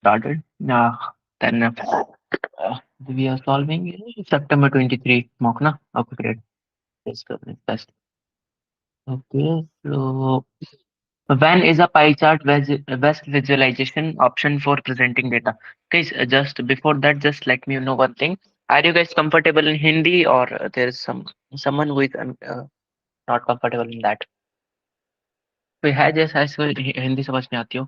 Started. Then we are solving September 23 mock na. Okay, great. Let's go. Best. Okay, so when is a pie chart best visualization option for presenting data? Guys, just before that, just let me know one thing. Are you guys comfortable in Hindi or there is someone who is not comfortable in that? कोई है जैसा इसको हिंदी समझ में आती हो?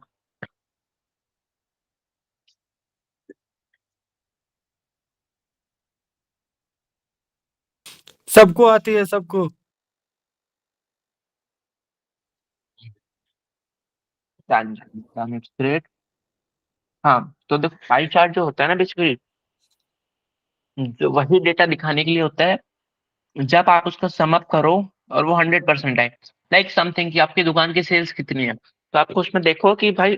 सबको आती है सबको। ग्रेट। हाँ, तो देखो पाई चार्ट जो होता है ना बेसिकली, जो वही डेटा दिखाने के लिए होता है जब आप उसका सम अप करो और वो 100% आए। लाइक समथिंग कि आपकी दुकान की सेल्स कितनी है, तो आपको उसमें देखो कि भाई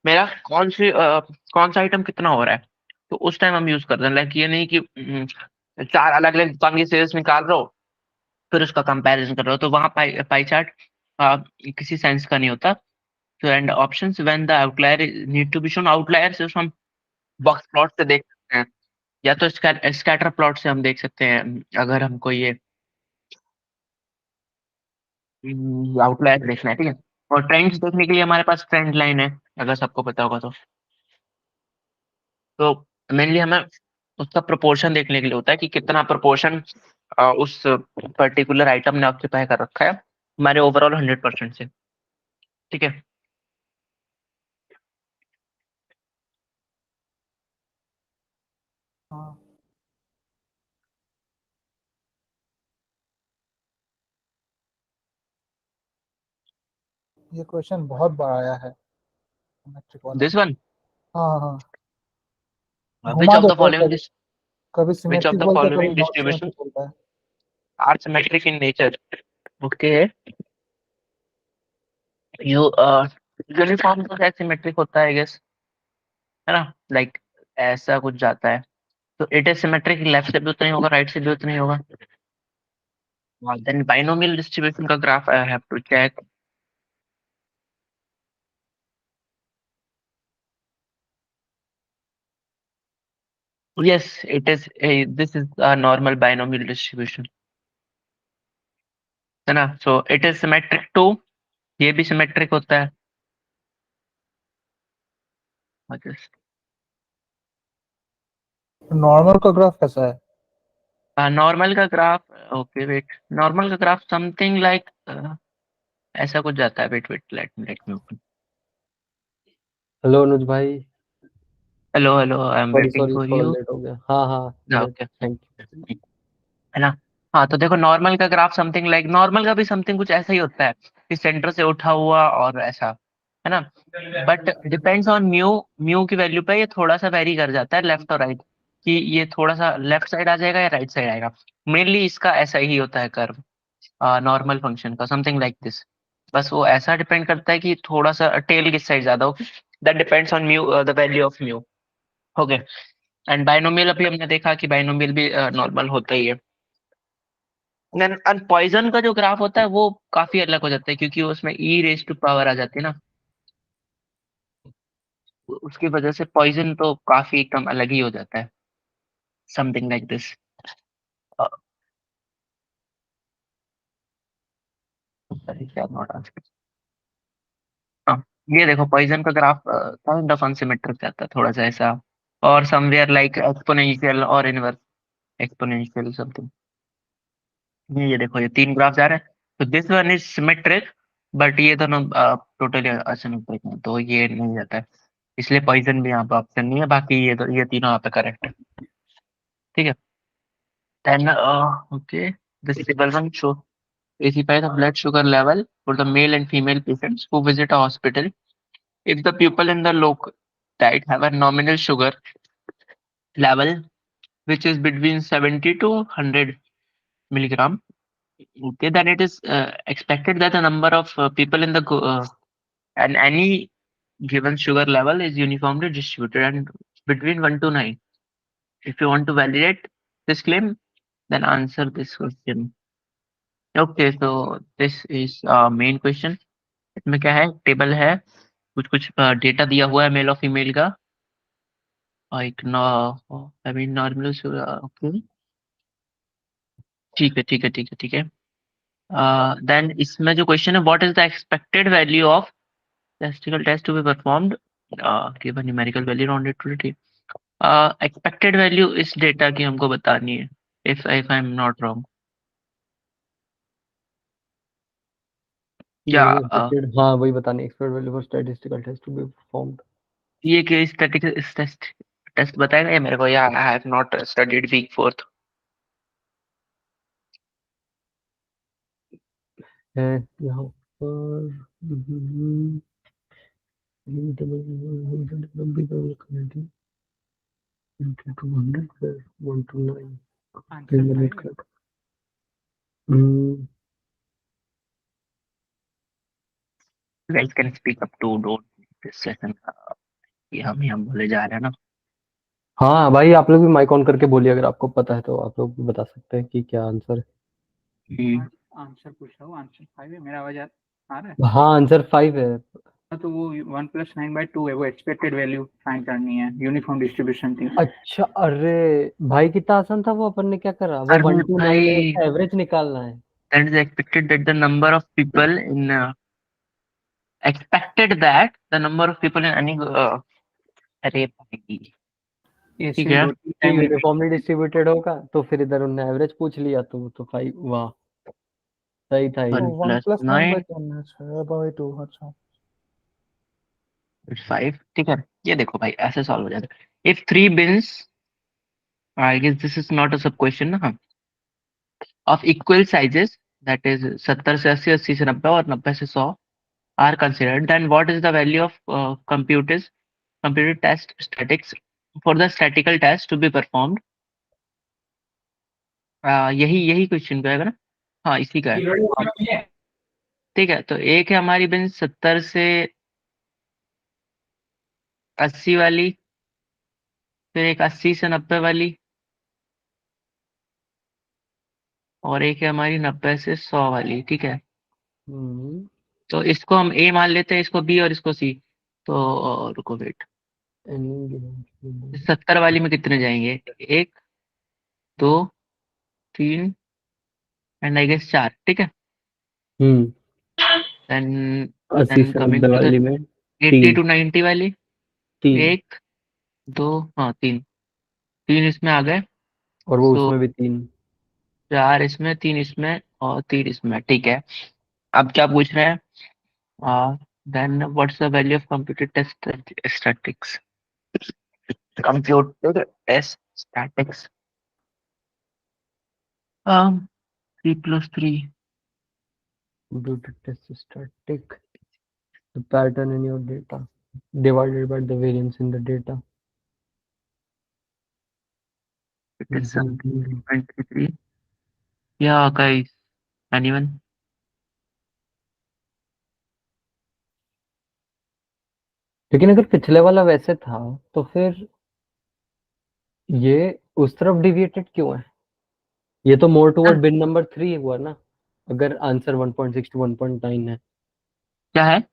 मेरा कौन सा आइटम कितना हो रहा है, तो उस टाइम हम यूज करते हैं। लाइक ये नहीं कि चार अलग अलग दुकान की सेल्स निकाल रहे हो फिर उसका कंपैरिजन कर रहे हो, तो वहां पाई पाई चार्ट किसी सेंस का नहीं होता। तो and options when the outlier need to be shown, outlier सिर्फ हम बॉक्स प्लॉट से देख सकते हैं या तो स्कैटर प्लॉट से हम देख सकते हैं। अगर हमको ये आउटलायर देखना है, ठीक है। और ट्रेंड्स देखने के लिए हमारे पास ट्रेंड लाइन है, अगर सबको पता होगा तो मेनली हमें उसका प्रोपोर्शन देखने के लिए होता है कि कितना प्रोपोर्शन उस पर्टिकुलर आइटम ने ऑक्यूपाई कर रखा है हमारे ओवरऑल 100% से, ठीक है। हाँ, ये क्वेश्चन बहुत बार आया है मैट्रिक वाला। दिस वन, हाँ हाँ, विच घुमा ऑफ द देता है फॉलोइंग कभी, कभी विच ऑफ सिमेट्रिक द बोलता है, कभी फॉलोइंग नॉट डिस्ट्रीब्यूशन सिमेट्रिक बोलता है। Are symmetric in nature? Okay, you uniform तो शायद सिमेट्रिक होता है, गेस, है ना? लाइक ऐसा कुछ जाता है, तो इट इज सिमेट्रिक, लेफ्ट से भी उतना ही होगा, राइट से भी उतना ही होगा। देन बाइनोमियल डिस्ट्रीब्यूशन का graph I have to check. Yes, it is this is a normal binomial distribution, है ना? So it is symmetric too, ये भी symmetric होता है। नॉर्मल का ग्राफ कैसा है? नॉर्मल का ग्राफ, ओके वेट, नॉर्मल का ग्राफ समथिंग लाइक ऐसा कुछ जाता है। Wait wait, let me open. Hello Anuj भाई। Hello hello, I am sorry waiting sorry, for थोड़ा यू। लेट हो गया। हाँ हाँ, अरे ओके, थैंक यू। है ना? हाँ, तो देखो नॉर्मल का ग्राफ समथिंग लाइक, नॉर्मल का भी समथिंग कुछ ऐसा ही होता है कि सेंटर से उठा हुआ और ऐसा, है ना? But depends on mu, mu की वैल्यू पे ये थोड़ा सा वेरी कर जाता है लेफ्ट और राइट, कि ये थोड़ा सा लेफ्ट साइड आ जाएगा या राइट साइड आएगा। मेनली इसका ऐसा ही होता है कर्व, नॉर्मल फंक्शन का समथिंग लाइक दिस। बस वो ऐसा डिपेंड करता है कि थोड़ा सा टेल किस साइड ज्यादा हो, that depends on mu, the value of mu. Okay, and binomial अभी हमने देखा कि बाइनोमियल भी नॉर्मल होता ही है। एंड पॉइजन का जो ग्राफ होता है वो काफी अलग हो जाता है, क्योंकि उसमें ई रेज टू पावर आ जाती है ना, उसकी वजह से पॉइजन तो काफी एकदम अलग ही हो जाता है, समथिंग लाइक दिस। क्या नॉट आंसर। हाँ, ये देखो पॉइजन का ग्राफ काइंड ऑफ अनसिमेट्रिक जाता है थोड़ा सा ऐसा, और समवेयर लाइक एक्सपोनेंशियल और इनवर्स एक्सपोनेंशियल समथिंग। ये देखो ये तीन ग्राफ जा रहे हैं, तो this one is symmetric, but ये दोनों टोटली असिमेट्रिक है, तो ये नहीं जाता है, इसलिए पॉइजन भी यहाँ पे ऑप्शन नहीं है। बाकी ये तीनों यहाँ पे करेक्ट है, ठीक है। Then okay, this table one show specify the blood sugar level for the male and female patients who visit a hospital. If the people in the local diet have a nominal sugar level which is between 70 to 100 milligram, okay, then it is expected that the number of people in the and any given sugar level is uniformly distributed and between 1 to 9. If you want to validate this claim, then answer this question. Okay, so this is main question। इसमें क्या है, table है कुछ data दिया हुआ है mail और female का, एक आई मीन नॉर्मल, ओके, ठीक है। देन इसमें जो क्वेश्चन है, what is the expected value of statistical test to be performed, given numerical value rounded to the t, expected value इस डेटा की हमको बतानी है, if I am not wrong, क्या ये expected, हाँ वही बताने, expected value for statistical test to be performed। ये कि स्टैटिक टेस्ट बताएगा या मेरे को, या I have not studied week fourth. है यहाँ पर guys can speak up to, don't this session, ये हम बोले जा रहे हैं ना। हाँ भाई, आप लोग भी माइक ऑन करके बोलिए, अगर आपको पता है तो आप लोग भी बता सकते हैं कि क्या आंसर है। आंसर पूछ रहा हूँ, आंसर 5 है। मेरा आवाज आ रहा है? हाँ आंसर 5 है। तो वो 1 + 9/2 है, वो एक्सपेक्टेड वैल्यू फाइंड करनी है, यूनिफॉर्म डिस्ट्रीब्यूशन थी। अच्छा, अरे भाई कितना आसान था वो, अपन ने क्या करा, वो अरे 1 to 9 है, भाई, उसका एवरेज निकालना है। that is expected that the number of people in expected that the number of people in any अरे भाई, ये ठीक सिर्फ है। 2-3 टाइम यूनिफॉर्मली डिस्ट्रीब्यूटेड होगा तो फिर इधर उन्होंने एवरेज पूछ लिया तो 5, वाह सही था ये। 1 1 + + 9 9 by 2 है 2। अच्छा 5, ठीक है। ये देखो भाई, ऐसे सॉल्व हो जाएगा। If 3 bins, I guess this is not a sub question ना, of equal sizes, that is 70 से 80, 80 से 90 और 90 से 100 are considered, then what is the value of computed test statics for the statical test to be performed? यही question का है ना? हाँ, इसी का है। ठीक है, तो एक है हमारी बेंच 70 से 80 वाली, फिर एक 80 से 90 वाली, और एक है हमारी 90 से 100 वाली, ठीक है। हम्म, तो इसको हम ए मान लेते हैं, इसको बी और इसको सी। तो रुको वेट, any given- 70 वाली में कितने जाएंगे? 1, 2, 3 एंड आई गेस 4, ठीक है। हम्म देन 80 देन से कमिंग 90 टू द वाली में 80 3, to 90 वाली, 3 1, 2, हाँ 3, 3 इसमें आ गए। और वो सो उसमें भी 3। 4 इसमें, 3 इसमें और 3 इसमें, ठीक है। अब क्या पूछ रहे हैं? Then what's the value of computer test statics, computer test statics, 3 + 3, computed test static, the pattern in your data divided by the variance in the data। it is 17.33, yeah guys, anyone? लेकिन अगर पिछले वाला वैसे था तो फिर ये उस तरफ डिविएटेड क्यों है? ये तो मोर टुवर्ड बिन नंबर 3 हुआ ना, अगर आंसर 1.6 to 1.9 है। क्या है?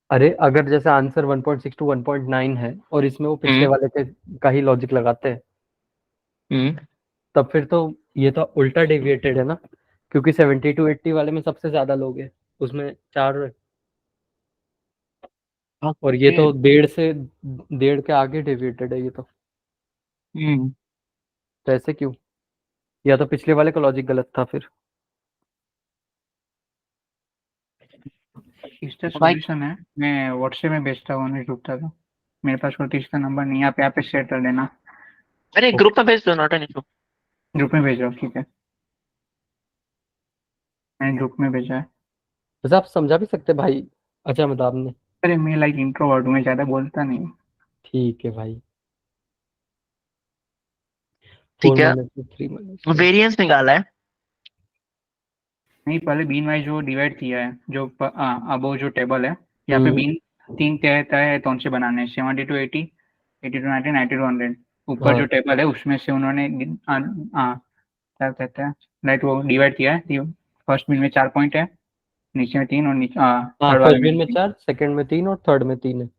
अरे अगर जैसे आंसर 1.6 to 1.9 है और इसमें वो पिछले वाले का ही लॉजिक लगाते हैं, हम्म तब फिर तो ये तो उल्टा डेविएटेड है ना, क्योंकि 70 to 80 वाले में सबसे ज्यादा लोग हैं, उसमें 4, और ये तो 1.5 के आगे डेविएटेड है ये हम्म तो ऐसे क्यों? या तो पिछले वाले का लॉजिक गलत था फिर। इसका तो भाई, सॉल्यूशन है, मैं व्हाट्सएप में भेजता हूँ, नहीं रुकता था मेरे पास, और इसका नंबर नहीं, आप यहाँ पे शेयर कर देना, अरे ग्रुप में भेज दो, नॉट एन इशू। ग्रुप में भेजो, ठीक है, मैंने ग्रुप में भेजा है। वैसे आप समझा भी सकते भाई। अच्छा मतलब आपने, अरे मैं लाइक इंट्रोवर्ट हूँ, मैं ज्यादा बोलता नहीं हूँ। ठीक है भाई। 4 ठीक है, - 2 3 - 4। वेरिएंस निकाला है। नहीं, पहले बीन वाइज जो डिवाइड किया है, जो अब वो जो टेबल है, यहाँ पे बीन 3 तय तय है, कौन से बनाने हैं, 70 to 80, 80 to 90, 90 to 100। ऊपर जो हाँ टेबल है उसमें से उन्होंने क्या कहते हैं, राइट, वो डिवाइड किया है। फर्स्ट बीन में 4 पॉइंट है, नीचे में 3 और नीचे हाँ थर्ड वाले फर्स्ट में बिन में 3 4, सेकंड में 3 और थर्ड में 3 है।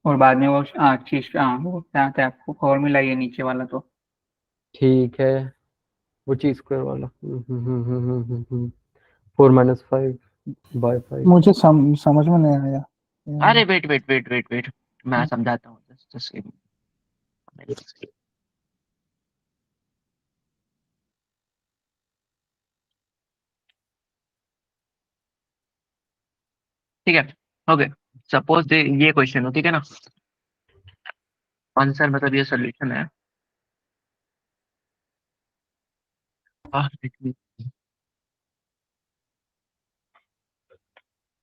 और बाद में वो चीज वो क्या था आपको फॉर्मूला ये नीचे वाला तो ठीक है, वो चीज स्क्वायर वाला 4 - 5/5। मुझे समझ में नहीं आया। अरे wait wait wait wait wait, मैं समझाता हूँ। ठीक है, ओके। सपोज ये क्वेश्चन हो, ठीक है ना। आंसर मतलब ये सोल्यूशन है।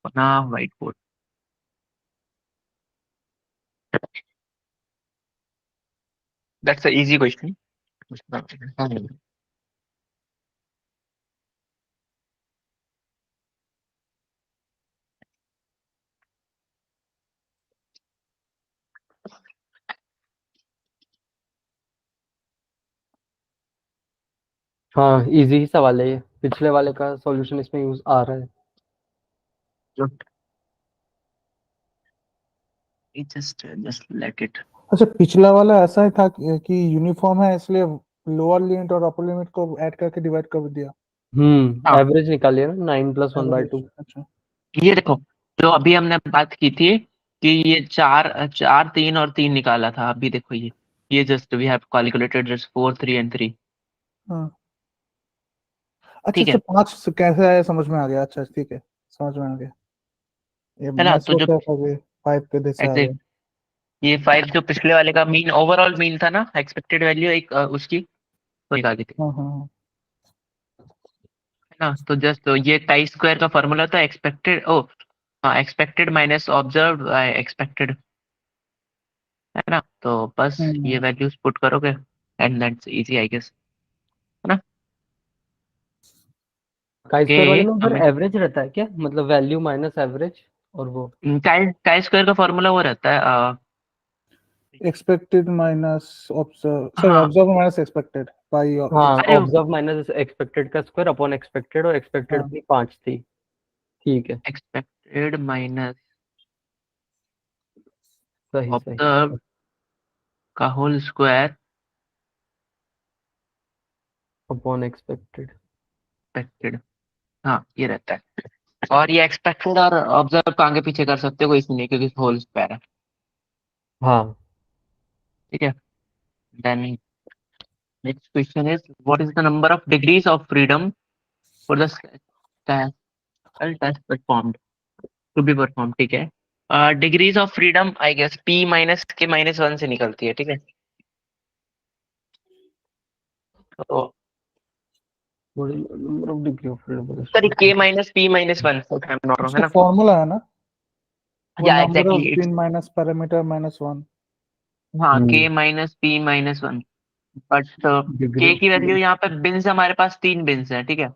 अपना white board. That's a easy question. हाँ इजी ही सवाल है ये, पिछले वाले का सॉल्यूशन इसमें यूज आ रहा है। just let it। अच्छा, पिछला वाला ऐसा ही था कि यूनिफॉर्म है इसलिए लोअर लिमिट और अपर लिमिट को ऐड करके डिवाइड कर दिया। हाँ। एवरेज निकालिए ना 9 + 1/2। अच्छा। ये देखो, जो अभी हमने बात की थी कि ये 4 4 3 और 3 निकाला था। अभी देखो ये just we have calculated just 4 3 and 3। हाँ। अच्छा ठीक अच्छा, है 5 कैसे आया समझ में आ गया। अच्छा ठीक है, समझ में आ गया। ये है ना। मैं तो सोच जो रहा था कि 5 के जैसे आ गया। एग्जैक्ट ये 5 जो पिछले वाले का मीन, ओवरऑल मीन था ना, एक्सपेक्टेड वैल्यू एक उसकी तो निकाल दी थी, हाँ हाँ हाँ। है ना। तो जस्ट ये टाई स्क्वायर का फॉर्मूला था, एक्सपेक्टेड हाँ, एक्सपेक्टेड माइनस ऑब्जर्व एक्सपेक्टेड, है ना। तो बस ये वैल्यूज पुट करोगे and that's easy I guess, है ना। काई के स्क्वायर वाले में उधर हमें एवरेज रहता है क्या, मतलब वैल्यू माइनस एवरेज और वो? टाई स्क्वायर का फॉर्मूला वो रहता है एक्सपेक्टेड माइनस ऑब्जर्व, सॉरी हाँ ऑब्जर्व माइनस एक्सपेक्टेड बाई हाँ अरे ऑब्जर्व माइनस एक्सपेक्टेड का स्क्वायर अपॉन एक्सपेक्टेड, और एक्सपेक्टेड हाँ। अपनी 5 थी। ठीक है, एक्सपेक्टेड माइनस सही सही। ऑब्जर्व का whole square upon expected. Expected, हाँ ये रहता है। और ये एक्सपेक्टेड और ऑब्जर्व को आगे पीछे कर सकते हो, कोई इशू नहीं क्योंकि होल स्क्वायर है। हाँ ठीक है, then next question is what is the number of degrees of freedom for the test performed to be perform. ठीक है, degrees of freedom I guess p minus के -1 से निकलती है, ठीक है। तो number of degree of freedom. Sorry k minus p -1 if I'm not wrong, है उसका ना। फॉर्मूला है ना, वो या number of exactly it's been minus parameter -1। हाँ k minus p -1। But degree k of की वैल्यू फ्रीडम। यहाँ पे बिन्स, हमारे पास 3 बिन्स है, ठीक है।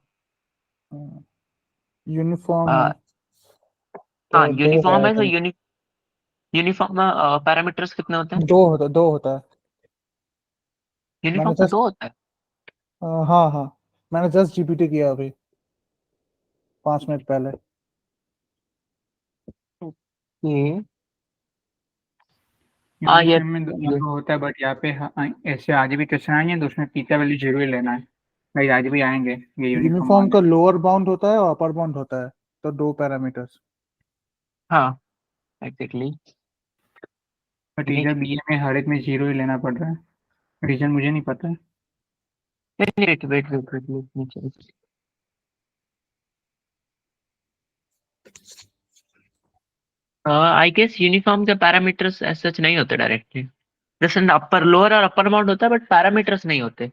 यूनिफॉर्म है अ, तो हाँ दो है यूनिफॉर्म आई है, तो थिंक। यूनिफॉर्म में पैरामीटर्स कितने होते हैं? दो होता है। मैंने यूनिफॉर्म में जस्ट 2 होता है। हाँ हाँ, मैंने जस्ट जीपीटी किया अभी 5 मिनट पहले। ये ये यूनिफॉर्म में दो होता है, बट यहाँ पे ऐसे आगे भी क्वेश्चन आएंगे तो उसमें पीता वैल्यू जरूर ही लेना है भाई, आज भी आएंगे ये यूनिफॉर्म यूनिफॉर्म वाले। का लोअर बाउंड होता है और अपर बाउंड होता है, तो दो पैरामीटर्स। हाँ एग्जैक्टली। बट इधर बीए में हर एक में जीरो ही लेना पड़ रहा है, रीजन मुझे नहीं पता है। Wait wait wait wait, I guess uniform के पैरामीटर्स सच नहीं होते डायरेक्टली। जैसे अपर लोअर और अपर बाउंड होता है बट पैरामीटर्स नहीं होते।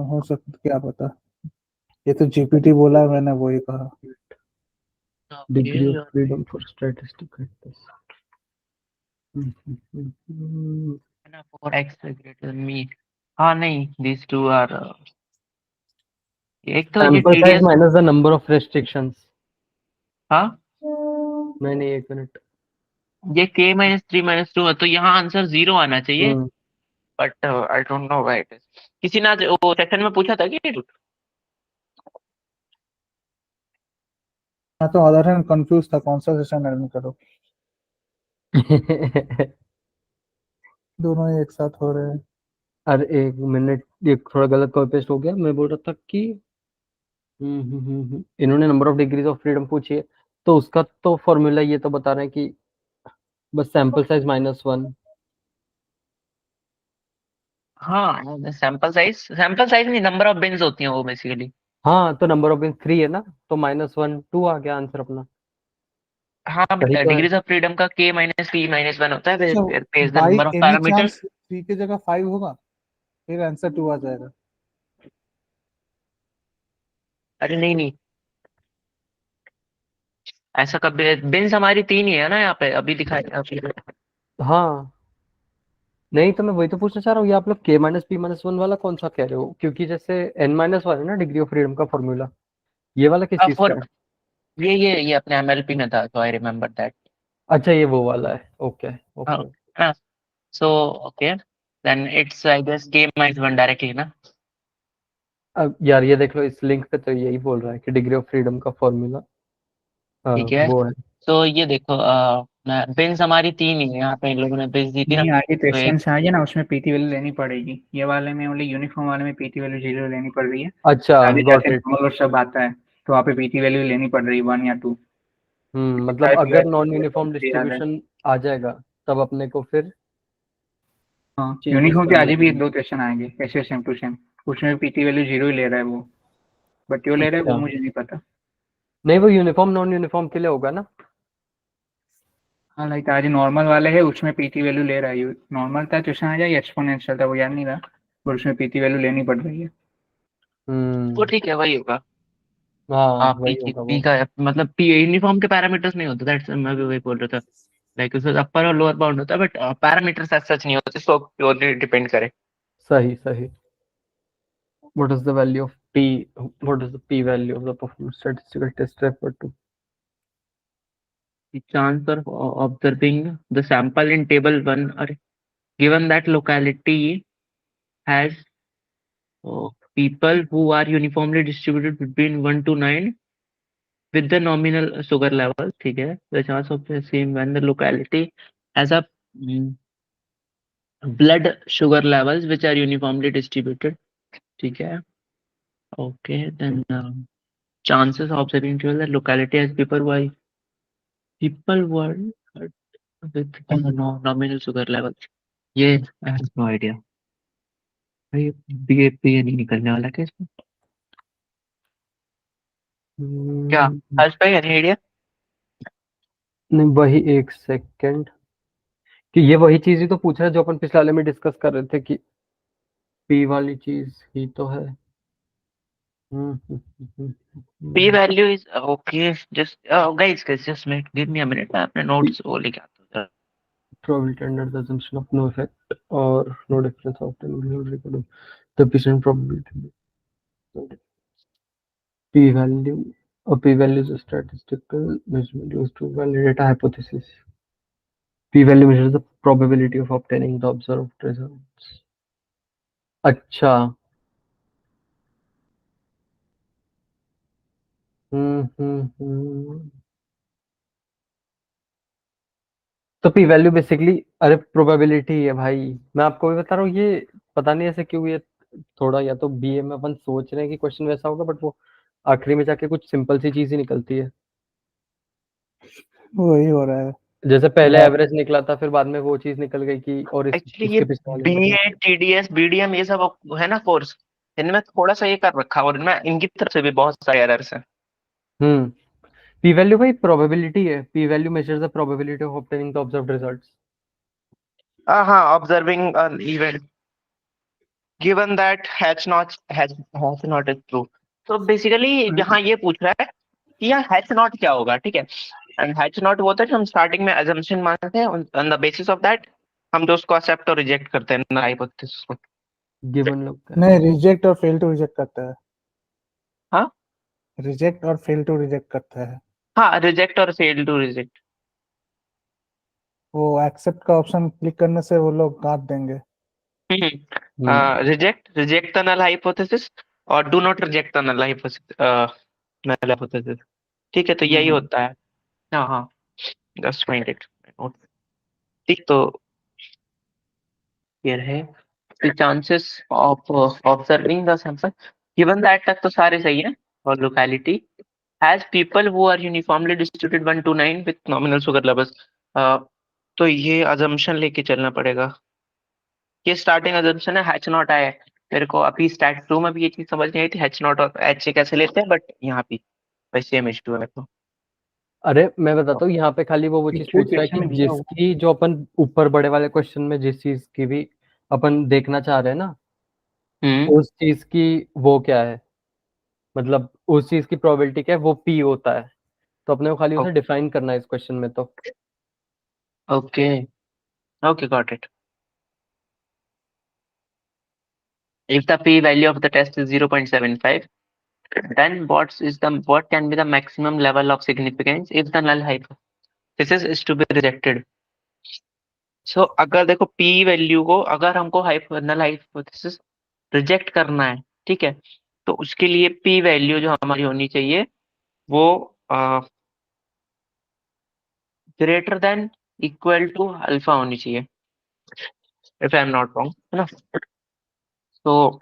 हो सकता, क्या पता। ये तो जीपीटी बोला है, मैंने वही कहा। Degree okay, of freedom for statistical test. For X greater than me. हाँ नहीं, these two आर एक तो ये sample size TDS. Minus the number of restrictions. हाँ नहीं नहीं, एक मिनट। ये k -3 - 2 है, तो यहाँ आंसर 0 आना चाहिए। But I don't know why it is. किसी ने आज वो सेक्शन में पूछा था कि मैं तो अदर हैंड कंफ्यूज था कौन सा सेशन एडमिट करो, दोनों ही एक साथ हो रहे हैं। अरे एक मिनट, ये थोड़ा गलत कॉपी पेस्ट हो गया। मैं बोल रहा था कि इन्होंने number of degrees of freedom पूछी है, तो उसका तो फॉर्मूला ये तो बता रहे हैं कि बस सैंपल साइज -1। हाँ, सैंपल साइज नहीं, नंबर ऑफ बिन्स होती हैं वो बेसिकली। हाँ, तो नंबर ऑफ बिन 3 है ना, तो -1 2 आ गया आंसर अपना। हाँ, सही तो है। डिग्रीज ऑफ फ्रीडम का k-p-1 होता है, अच्छा, फिर page the by number of any parameters. Chance 3 की जगह 5 होगा, फिर आंसर 2 आ जाएगा। अरे नहीं नहीं, ऐसा कभी बिन्स हमारी 3 ही है ना यहाँ पे, अभी दिखाया अभी। हाँ, नहीं तो मैं वही तो पूछना चाह रहा हूँ, ये आप लोग k-p-1 वाला कौन सा कह रहे हो? क्योंकि जैसे n-1 है ना डिग्री ऑफ फ्रीडम का फॉर्मूला, ये वाला किस चीज का फॉर है? ये अपने एमएलपी में था, तो आई रिमेम्बर दैट। अच्छा, ये वो वाला है। ओके हाँ, ओके। हाँ, so okay, then it's I guess k-1 directly ना। अब यार ये देख लो, इस लिंक पे तो यही बोल रहा है कि डिग्री ऑफ फ्रीडम का फॉर्मूला ठीक है, वो है। तो ये देखो, बिन्स हमारी 3 ही है, यहाँ पे इन लोगों ने बिन्स दी थी ना, नहीं, आगे तो क्वेश्चन एक आ जाए ना, उसमें पीटी वैल्यू लेनी पड़ेगी। ये वाले में ओनली यूनिफॉर्म वाले में पीटी वैल्यू 0 लेनी पड़ रही है। अच्छा, आगे गॉट जाके इट। नॉर्मल और सब आता है, तो वहाँ पे पीटी वैल्यू लेनी पड़ रही है 1 या 2। मतलब अगर नॉन यूनिफॉर्म डिस्ट्रीब्यूशन आ जाएगा तब अपने को फिर हाँ, चेंजेस यूनिफॉर्म के करने आगे भी एक होंगे। दो क्वेश्चन आएंगे ऐसे सेम टू सेम। उसमें पीटी वैल्यू 0 ही ले रहा है वो, बट क्यों ले रहा है वो अच्छा, मुझे नहीं पता। नहीं वो यूनिफॉर्म नॉन यूनिफॉर्म के लिए होगा ना। हाँ, लाइक आज नॉर्मल वाले है, उसमें पीटी वैल्यू ले रहा है। नॉर्मल था क्वेश्चन आ जाए, एक्सपोनेंशियल था वो याद नहीं रहा, पर उसमें पीटी वैल्यू लेनी पड़ रही है। वो हम्म। ठीक है, वही होगा। हाँ, पी वही होगा पी वो। का मतलब पी यूनिफॉर्म के पैरामीटर्स नहीं होते, दैट्स मैं भी वही बोल रहा था। लाइक उसमें अपर और लोअर बाउंड होता है, बट पैरामीटर्स एज सच नहीं होते, सो प्योरली डिपेंड करे। सही सही। What is the value of p? What is the p value of the performance statistical test referred to? The chance of observing the sample in table 1 are given that locality has people who are uniformly distributed between 1 to 9 with the nominal sugar level, ठीक है, the chance of the same when the locality has a blood sugar levels which are uniformly distributed, ठीक है, okay, then chances of observing the locality as people were with nominal sugar levels, ये I have no idea भाई, ये नहीं निकलने वाला क्या इसमें, क्या हम्म, हर्ष भाई, एनी आइडिया? नहीं वही एक सेकंड, कि ये वही चीज ही तो पूछ रहा है जो अपन पिछले वाले में डिस्कस कर रहे थे कि p वाली चीज ही तो है। P value is okay, just guys just give me a minute, मैं अपने notes वो लेके आता हूँ। probability under the assumption of no effect or no difference of the percent probability p value. A p value is a statistical measurement used to validate a hypothesis. P value measures the probability of obtaining the observed results. अच्छा। हम्म। तो P value basically, अरे probability है भाई। मैं आपको भी बता रहा हूँ, ये पता नहीं ऐसे क्यों ये थोड़ा, या तो बीए में अपन सोच रहे हैं कि क्वेश्चन वैसा होगा, बट वो आखिरी में जाके कुछ सिंपल सी चीज ही निकलती है। वही हो रहा है जैसे पहले थोड़ा। एवरेज निकला था, फिर बाद में वो चीज निकल गई कि, और एक्चुअली ये उसके पिछले वाले में BA TDS BDM ये सब है ना कोर्स, इनमें थोड़ा सा ये कर रखा, और इनमें इनकी तरफ से भी बहुत सारे एरर्स हैं। हम्म। पी वैल्यू भाई प्रोबेबिलिटी है, P value measures the probability of obtaining the observed results. हाँ, observing an event given that hatch not is true, तो बेसिकली यहाँ ये पूछ रहा है कि यहाँ हैच नॉट क्या होगा, ठीक है। एंड हैच नॉट वो होता है कि हम स्टार्टिंग में अजम्पशन मानते हैं, on the basis of that हम जो उसको एक्सेप्ट और रिजेक्ट करते हैं हाइपोथेसिस को। गिवन लोग का। नहीं, रिजेक्ट और फेल टू रिजेक्ट करता है। हाँ, रिजेक्ट और फेल टू रिजेक्ट करता है। हाँ, रिजेक्ट और फेल टू रिजेक्ट। वो एक्सेप्ट का ऑप्शन क्लिक करने से वो लोग काट देंगे। Hmm. Reject the null hypothesis और do not reject the null hypothesis. ठीक है, तो यही होता है। हाँ हाँ, जस्ट माइंड नोट। ठीक, तो ये रहे the chances of observing the sample given that तक तो सारे सही है। और locality has people who are uniformly distributed 1 to 9 with nominal sugar levels। तो ये assumption लेके चलना पड़ेगा। ये स्टार्टिंग assumption है H नॉट है। मेरे को अभी स्टैट 2 में भी ये चीज समझ नहीं आई थी H नॉट और H कैसे लेते हैं, बट यहाँ पे वैसे सेम H2 है मेरे को। अरे मैं बताता हूँ, यहाँ पे खाली वो चीज Actual पूछ रहा है question कि में दिया हुआ जिसकी जो अपन ऊपर बड़े वाले क्वेश्चन में जिस चीज की भी अपन देखना चाह रहे हैं ना, उस चीज की वो क्या है, मतलब उस चीज की प्रोबेबिलिटी क्या है, वो पी होता है। तो अपने को खाली उसे डिफाइन करना है इस क्वेश्चन में। तो okay okay, got it. If the p value of the test is 0.75, then what can be the maximum level of significance if the null hypothesis is to be rejected? So अगर देखो p value को अगर हमको null hypothesis reject करना है, ठीक है, तो उसके लिए p वैल्यू जो हमारी होनी चाहिए वो greater than equal to alpha होनी चाहिए, if I am not wrong, है ना। तो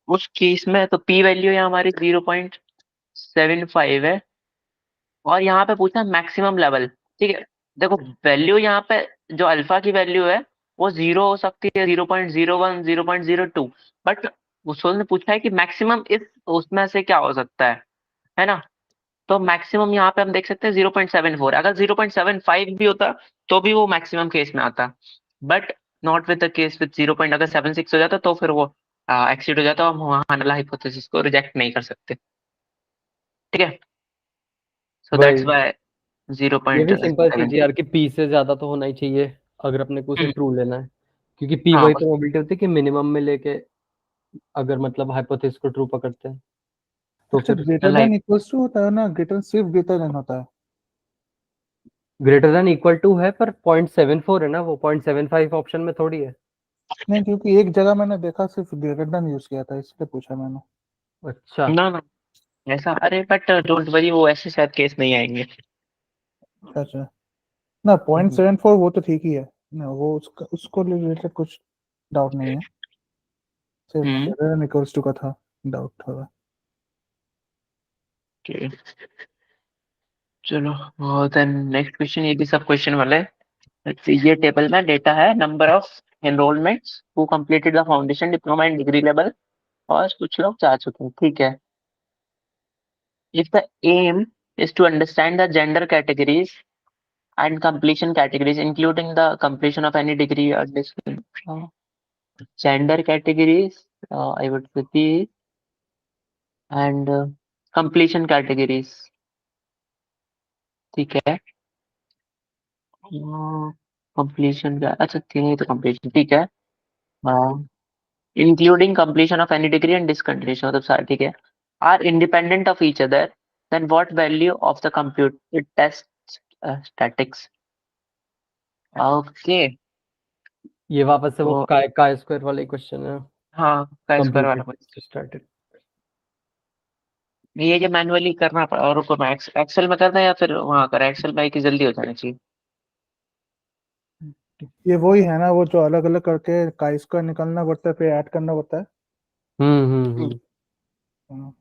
उस केस में तो p वैल्यू है हमारी 0.75 है, और यहाँ पे पूछा मैक्सिमम लेवल। ठीक है, देखो वैल्यू यहाँ पे जो अल्फा की वैल्यू है वो 0 हो सकती है, 0.01, 0.02, बट उसने पूछा है कि मैक्सिमम इस उसमें से क्या हो सकता है ना। तो मैक्सिमम यहाँ पे हम देख सकते हैं 0.74। अगर 0.75 भी होता तो भी वो मैक्सिमम केस में आता, but not with the case with 0. अगर 76 हो जाता तो फिर वो एक्सीड हो जाता, हम वहाँ नल हाइपोथेसिस को रिजेक्ट नहीं कर सकते। ठीक है, सो दैट्स वही, व्हाई ये भी सिंपल चीज 0.7। है यार कि पी से ज्यादा तो होना ही चाहिए अगर अपने को उसे ट्रू लेना है, क्योंकि पी हाँ वही बस। प्रोबेबिलिटी होती है कि मिनिमम में लेके अगर मतलब हाइपोथेसिस को ट्रू पकड़ते हैं तो अच्छा, फिर ग्रेटर देन इक्वल्स टू होता है ना, ग्रेटर सिर्फ ग्रेटर देन होता है। ग्रेटर देन इक्वल टू है, पर 0.74 है ना, वो 0.75 ऑप्शन में थोड़ी है। नहीं, क्योंकि एक जगह मैंने देखा सिर्फ ग्रेटर देन यूज किया था, इसलिए पूछा मैंने। अच्छा, ना ना, ऐसा अरे बट डोंट वरी, वो ऐसे शायद केस नहीं आएंगे। अच्छा, ना 0.74 वो तो ठीक ही है ना, वो उसको रिलेटेड कुछ डाउट नहीं है, सिर्फ हम्म ग्रेटर देन इक्वल्स टू का था डाउट थोड़ा। okay. चलो, देन नेक्स्ट क्वेश्चन, ये भी सब क्वेश्चन वाला है। Let's see, ये टेबल में डेटा है number of enrollments who completed the foundation diploma and degree level, और कुछ लोग जा चुके हैं, ठीक है। If the aim is to understand the gender categories and completion categories including the completion of any degree or gender categories, I would say these, and completion categories, ठीक है। कंप्लीशन का अच्छा, तीन ही तो कंप्लीशन, ठीक है। Including completion of any degree and discontinuation, मतलब सारे ठीक है, are independent of each other, then what value of the computed test statistics. Okay, ये वापस से वो तो काय स्क्वायर वाला क्वेश्चन है। हाँ का स्क्वायर वाला कंप्यूटेड question। Test static. ये मैनुअली करना पड़ा, और को एक्सेल में करना है या फिर वहाँ कर एक्सेल में कि जल्दी हो जाना चाहिए। ये वही है ना, वो जो अलग अलग करके काई स्क्वायर निकालना पड़ता है फिर ऐड करना पड़ता है। हम्म। हाँ।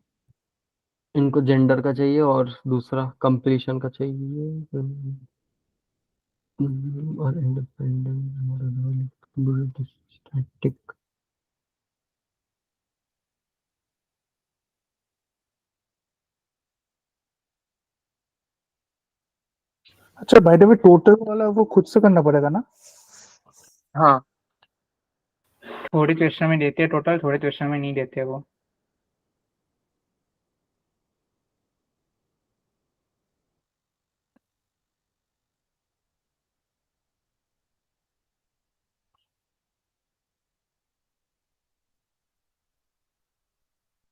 इनको जेंडर का चाहिए और दूसरा कंप्लीशन का चाहिए। और इंडिपेंडेंट स्टैटिक। अच्छा, बाय द वे टोटल वाला वो खुद से करना पड़ेगा ना? हाँ थोड़े क्वेश्चन में देते हैं टोटल, थोड़े क्वेश्चन में नहीं देते वो।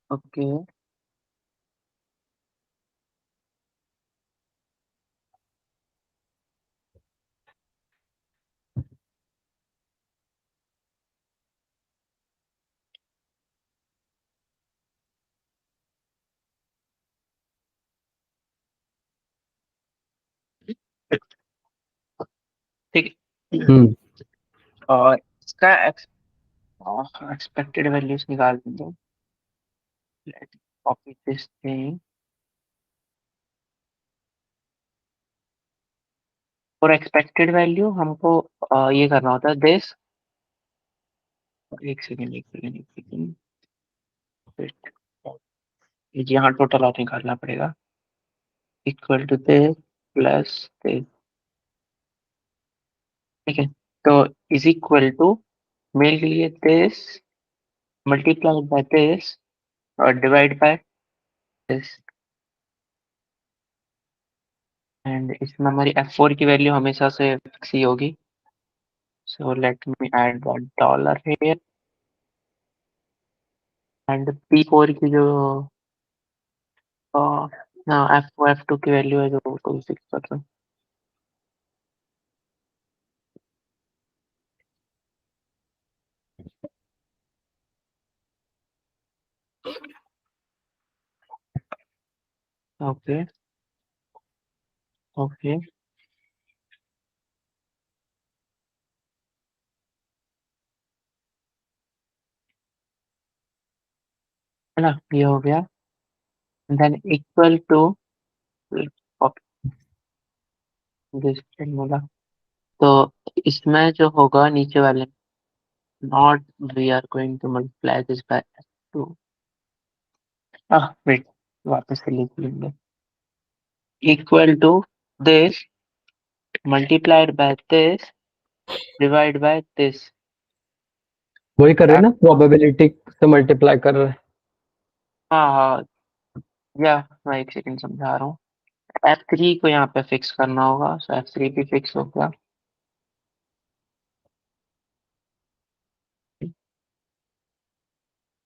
ओके, और इसका एक्सपेक्टेड वैल्यूज निकाल दो। Let copy this thing. For expected value हमको ये करना होता है दिस। एक सेकेंड। यहाँ टोटल और निकालना पड़ेगा। Equal to this plus this. ठीक है, तो इज इक्वल टू मेल के लिए दिस मल्टीप्लाइड बाय दिस और डिवाइड बाय दिस। एंड इसमें हमारी F4 की वैल्यू हमेशा से फिक्स ही होगी। So let me add $, here and P4 की जो F2 की वैल्यू है जो 26%। ओके ओके है ना, ये हो गया। Then equal to this formula. तो इसमें जो होगा नीचे वाले not we are going to multiply this by 2। Wait, वापस से लिख लेंगे। Equal to this multiplied by this divide by this. वही कर रहे हैं ना, प्रोबेबिलिटी से मल्टीप्लाई कर रहे हैं। हाँ, या मैं एक सेकंड समझा रहा हूँ। F3 को यहाँ पे फिक्स करना होगा। सो F3 भी फिक्स हो गया।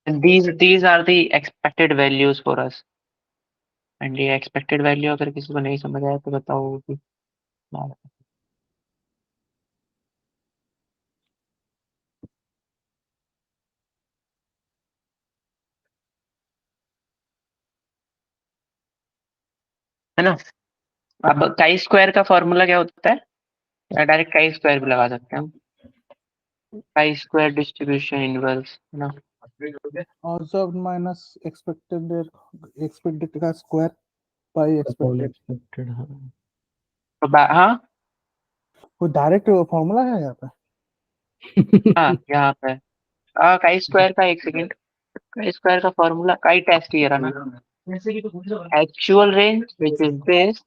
These are the expected values for us. And ये एक्सपेक्टेड वैल्यू अगर किसी को नहीं समझ आया तो बताओ कि है ना। अब काई स्क्वायर का फॉर्मूला क्या होता है, या डायरेक्ट काई स्क्वायर भी लगा सकते हैं हम। काई स्क्वायर डिस्ट्रीब्यूशन इनवर्स है ना। ऑब्जर्व्ड माइनस एक्सपेक्टेड का square by All expected. expected, हाँ। तो हाँ वो डायरेक्ट फॉर्मूला है यहाँ पे। हाँ यहाँ पे काई स्क्वायर का एक सेकंड। काई स्क्वायर का फॉर्मूला काई टेस्ट ये रहा ना। Actual range which is this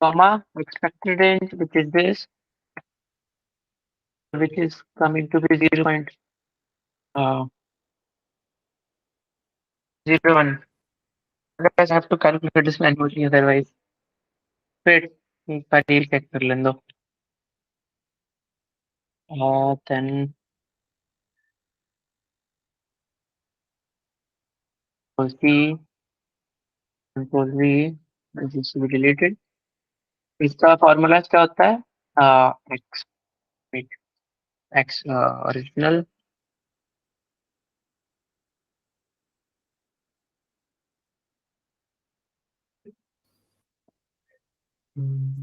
comma expected range which is this which is coming to be 0.01. Otherwise, I have to calculate this manually. Otherwise, फिर एक बार deal check कर लें दो। Then C control V this will be related। इसका formula क्या होता है? X X original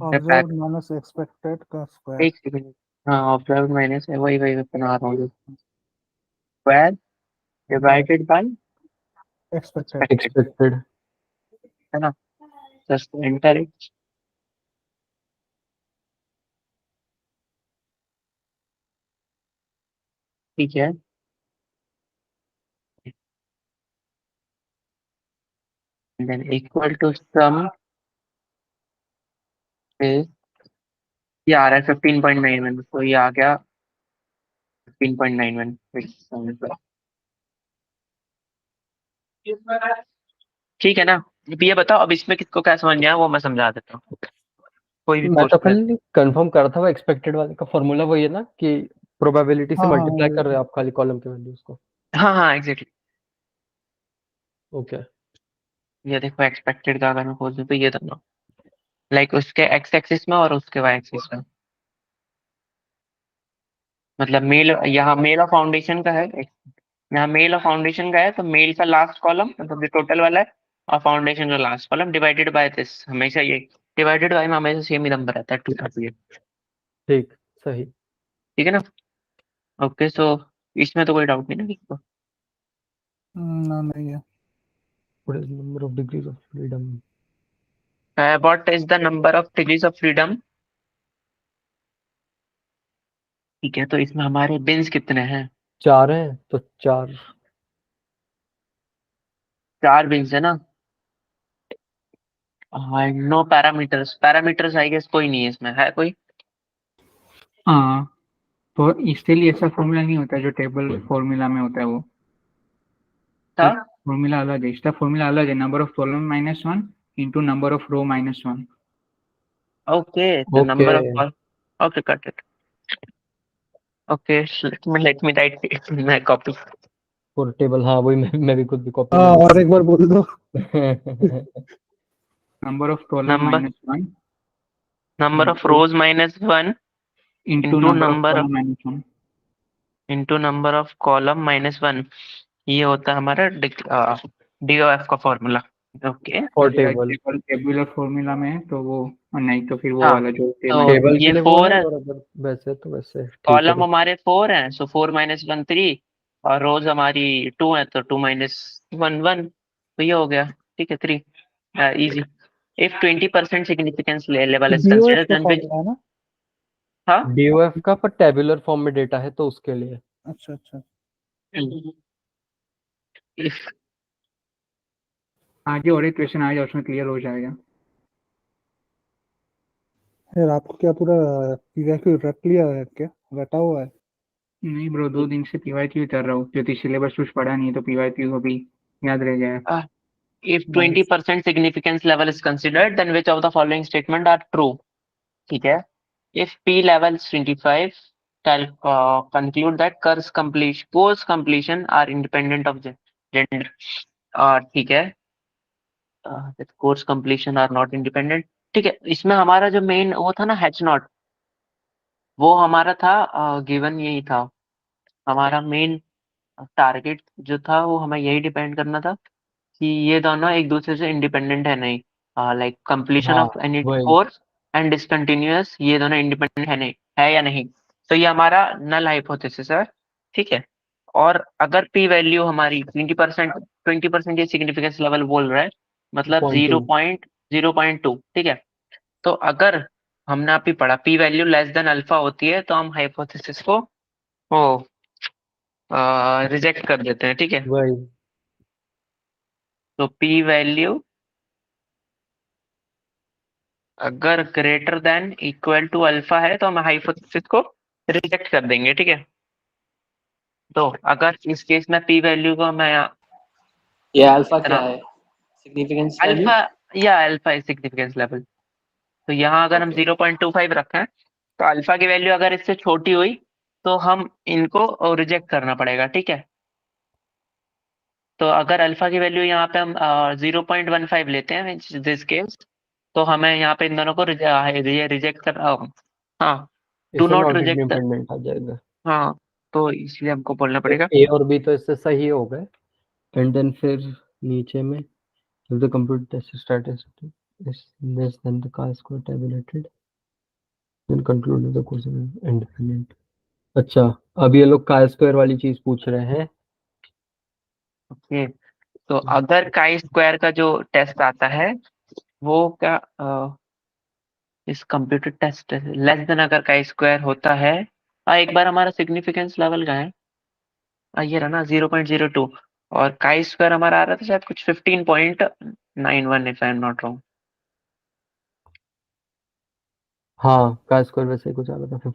observed minus expected का स्क्वायर। एक सेकंड। हाँ, ऑब्जर्व माइनस है, वही बना रहा हूँ। Square divided by expected. Expected। है ना। Just enter it. ठीक है। then equal to sum is ये आ रहा है 15.91। तो ये आ गया 15.91। ठीक है ना। अब ये बताओ, अब इसमें किसको क्या समझ में आया वो मैं समझा देता हूँ। कोई भी मैं तो पूछ ले। खाली कंफर्म कर रहा था, वो एक्सपेक्टेड वाले का फॉर्मूला वही है ना, कि प्रोबेबिलिटी से हाँ मल्टीप्लाई कर रहे हो आप खाली कॉलम के वैल्यूज को। हाँ एग्जैक्टली। ओके। ये देखो एक्सपेक्टेड का अगर मैं खोल दूँ तो ये दोनों लाइक उसके एक्स एक्सिस में और उसके वाई एक्सिस में। मतलब मेल यहाँ मेल और फाउंडेशन का है, यहाँ मेल और फाउंडेशन का है। तो मेल का लास्ट कॉलम मतलब जो टोटल वाला है और फाउंडेशन का last column divided by this. हमेशा ये डिवाइडेड बाय में हमेशा सेम ही नंबर रहता है 238। ठीक। सही। ठीक है ना। ओके, सो इसमें तो कोई डाउट नहीं ना किसी को। ना नहीं है। What is the number of degrees of freedom? What is the number of degrees of freedom. ठीक है, तो इसमें हमारे बिन्स कितने हैं? 4 हैं तो 4। 4 बिन्स है ना। हाँ, no parameters, parameters I guess कोई नहीं है इसमें, है कोई? हाँ, तो इसके लिए ऐसा फॉर्मूला नहीं होता जो टेबल फॉर्मूला में होता है। वो था। फॉर्मूला अलग है, इसका फॉर्मूला अलग है, number of column -1 into number of row -1। Okay, the okay, number of, okay got it. Okay, let me write मैं कॉपी। पोर्टेबल, हाँ वही मैं भी खुद भी कॉपी हाँ, में और एक बार बोल दो। Number of column number -1 number of rose -1 into into number of number column -1। Into number of column -1, ये होता है हमारा डीओएफ का formula. Okay. Portable. Tabular formula में है तो वो, नहीं तो फिर वो हाँ, वाला जो तो टेबल के ये लिए वो 4 है, है, और अगर वैसे तो वैसे ठीक है। कॉलम हमारे 4 हैं, सो 4 -1 3, और रोज हमारी 2 है तो 2 -1 1, तो ये हो गया। ठीक है, 3, easy. If 20% significance level is DOF considered का देन विच। फॉर्मूला है ना। हाँ। डीओएफ का पर टेबुलर फॉर्म में डेटा है तो उसके लिए। अच्छा अच्छा। इफ आगे और एक क्वेश्चन आएगा उसमें क्लियर हो जाएगा। यार आपको क्या पूरा पीवाईक्यू रट लिया है क्या, रटा हुआ है? नहीं ब्रो, 2 दिन से पीवाईक्यू कर रहा हूँ, क्योंकि सिलेबस कुछ पढ़ा नहीं है तो पीवाईक्यू अभी याद रह गया है। if 20% significance level is considered, then which of the following statement are true? ठीक है। If P level is 25, conclude that course completion are independent of gender. ठीक है। That course completion are not independent। ठीक है, इसमें हमारा जो main वो था ना H नॉट, वो हमारा था गिवन यही था। हमारा मेन टारगेट जो था वो हमें यही डिपेंड करना था कि ये दोनों एक दूसरे से इंडिपेंडेंट है नहीं, लाइक कंप्लीशन हाँ ऑफ एनी वही। कोर्स एंड डिसकंटिन्यूअस, ये दोनों इंडिपेंडेंट है नहीं, है या नहीं। तो ये हमारा नल हाइपोथेसिस है। ठीक है। और अगर पी वैल्यू हमारी 20% ये सिग्निफिकेंस लेवल बोल रहा है, मतलब 0.2। 0.2। ठीक है। तो अगर हमने आप ही पढ़ा P value less than alpha होती है तो हम हाइपोथेसिस को वो रिजेक्ट कर देते हैं। ठीक है। वही। तो पी वैल्यू अगर greater than equal to alpha है तो हम हाइपोथेसिस को रिजेक्ट कर देंगे। ठीक है। तो अगर इस केस में पी वैल्यू को मैं ये अल्फा क्या इतना है, सिग्निफिकेंस वैल्यू? अल्फा या अल्फा इज सिग्निफिकेंस लेवल, तो यहाँ अगर हम ओके 0.25 रखें तो अल्फा की वैल्यू अगर इससे छोटी हुई तो हम इनको रिजेक्ट करना पड़ेगा। ठीक है। तो अगर अल्फा की वैल्यू यहाँ पे हम 0.15 लेते हैं दिस केस, तो हमें यहाँ पे इन दोनों को रिजेक्ट कर, हाँ, डू इससे नॉट नॉट रिजेक्ट। इंडिपेंडेंट आ जाएगा। हाँ, तो इसलिए हमको बोलना तो पड़ेगा। ए और बी तो इससे सही हो गए। एंड देन फिर नीचे में if the computer test statistic is less than the chi-square tabulated then conclude that the course is independent। अच्छा, अब ये लोग chi-square वाली चीज पूछ रहे हैं। ओके, तो अगर काई स्क्वायर का जो टेस्ट आता है वो क्या इस कंप्यूटर टेस्ट लेस देन अगर काई स्क्वायर होता है, एक बार हमारा सिग्निफिकेंस लेवल का है, ये रहा ना 0.02, और काई स्क्वायर हमारा आ रहा था शायद कुछ 15.91 if I am not wrong. हाँ, chi-square वैसे ही कुछ आ रहा था।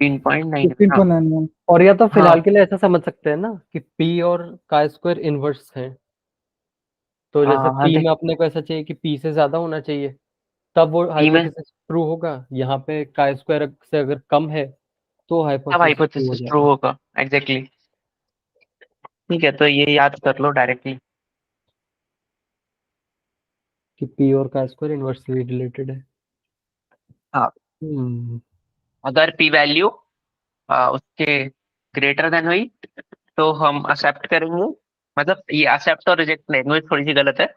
15.9। हाँ 15.91। और या तो फिलहाल हाँ के लिए ऐसा समझ सकते हैं ना कि p और chi-square इनवर्स है। तो जैसे हाँ, p देख में अपने को ऐसा चाहिए कि p से ज्यादा होना चाहिए, तब वो ई में हाइपोथेसिस ट्रू होगा। यहाँ पे chi-square से अगर कम है तो सब हाइपोथेसिस ट्रू हो हाइपोथेसिस ट्रू जाएगा। होगा। एग्जैक्टली। ठीक है, तो ये याद कर लो डायरेक्टली। कि p और chi-square इनवर्सली रिलेटेड है। हाँ, हम्म। अगर पी वैल्यू उसके ग्रेटर देन हुई तो हम एक्सेप्ट करेंगे, मतलब ये एक्सेप्ट और रिजेक्ट लैंग्वेज थोड़ी सी गलत है,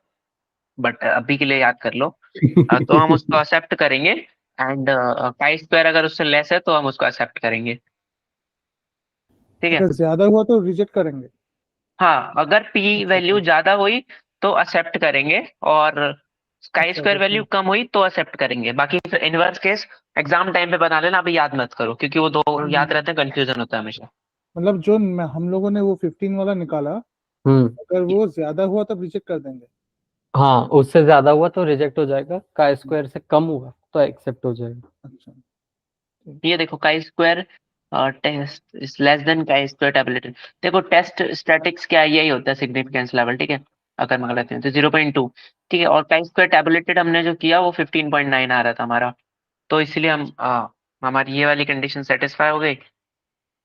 बट अभी के लिए याद कर लो। तो हम उसको एक्सेप्ट करेंगे एंड काई स्क्वायर अगर उससे लेस है तो हम उसको एक्सेप्ट करेंगे, ठीक है। अगर ज्यादा हुआ तो रिजेक्ट करेंगे। हाँ, अगर पी अच्छा, वैल्यू अच्छा। ज्यादा हुई तो एक्सेप्ट करेंगे, और काई अच्छा, स्क्वायर अच्छा, वैल्यू कम हुई तो एक्सेप्ट करेंगे। बाकी फिर इनवर्स केस एग्जाम टाइम पे बना लेना, अभी याद मत करो, क्योंकि वो दो याद रहते हैं, कंफ्यूजन होता है हमेशा। मतलब जो हम लोगों ने वो 15 वाला निकाला, हम्म अगर वो ज्यादा हुआ तब रिजेक्ट कर देंगे। हाँ, उससे ज्यादा हुआ तो रिजेक्ट हो जाएगा, का स्क्वायर से कम हुआ तो एक्सेप्ट हो जाएगा। अच्छा। ये देखो chi square test is less than chi square tabulated. देखो टेस्ट स्टैटिक्स क्या है, यही होता है सिग्निफिकेंस लेवल, ठीक है। अगर मान लेते हैं तो 0.2, ठीक है। और काई स्क्वायर टेबलेटेड हमने जो किया वो 15.9 आ रहा था हमारा, तो इसलिए हम हमारी ये वाली कंडीशन सेटिस्फाई हो गई,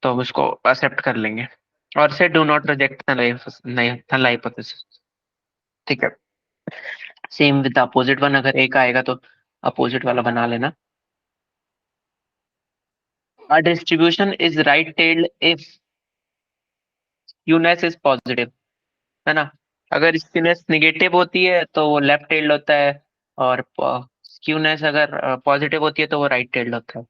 तो हम उसको एक्सेप्ट कर लेंगे। और से do not reject null hypothesis, ठीक है। सेम विद अपोजिट वन, अगर एक आएगा तो अपोजिट वाला बना लेना। A distribution is right-tailed if skewness is positive, है ना। अगर स्क्यूनेस निगेटिव होती है तो वो लेफ्ट टेल्ड होता है, और स्क्यूनेस अगर पॉजिटिव होती है तो वो राइट टेल्ड होता है।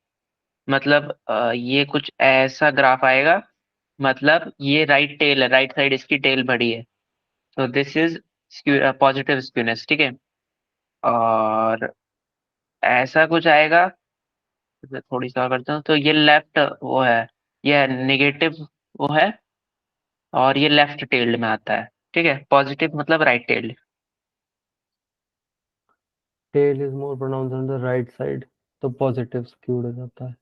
मतलब ये कुछ ऐसा ग्राफ आएगा, मतलब ये राइट टेल है, राइट साइड इसकी टेल बड़ी है, तो दिस इज पॉजिटिव स्क्यूनेस, ठीक है। और ऐसा कुछ आएगा, मैं थोड़ी सा करता हूँ, तो ये लेफ्ट वो है, ये नेगेटिव वो है, और ये लेफ्ट टेल्ड में आता है, ठीक है। पॉजिटिव मतलब right tailed. Tail is more pronounce on the right side, तो पॉजिटिव स्क्यूड हो जाता है।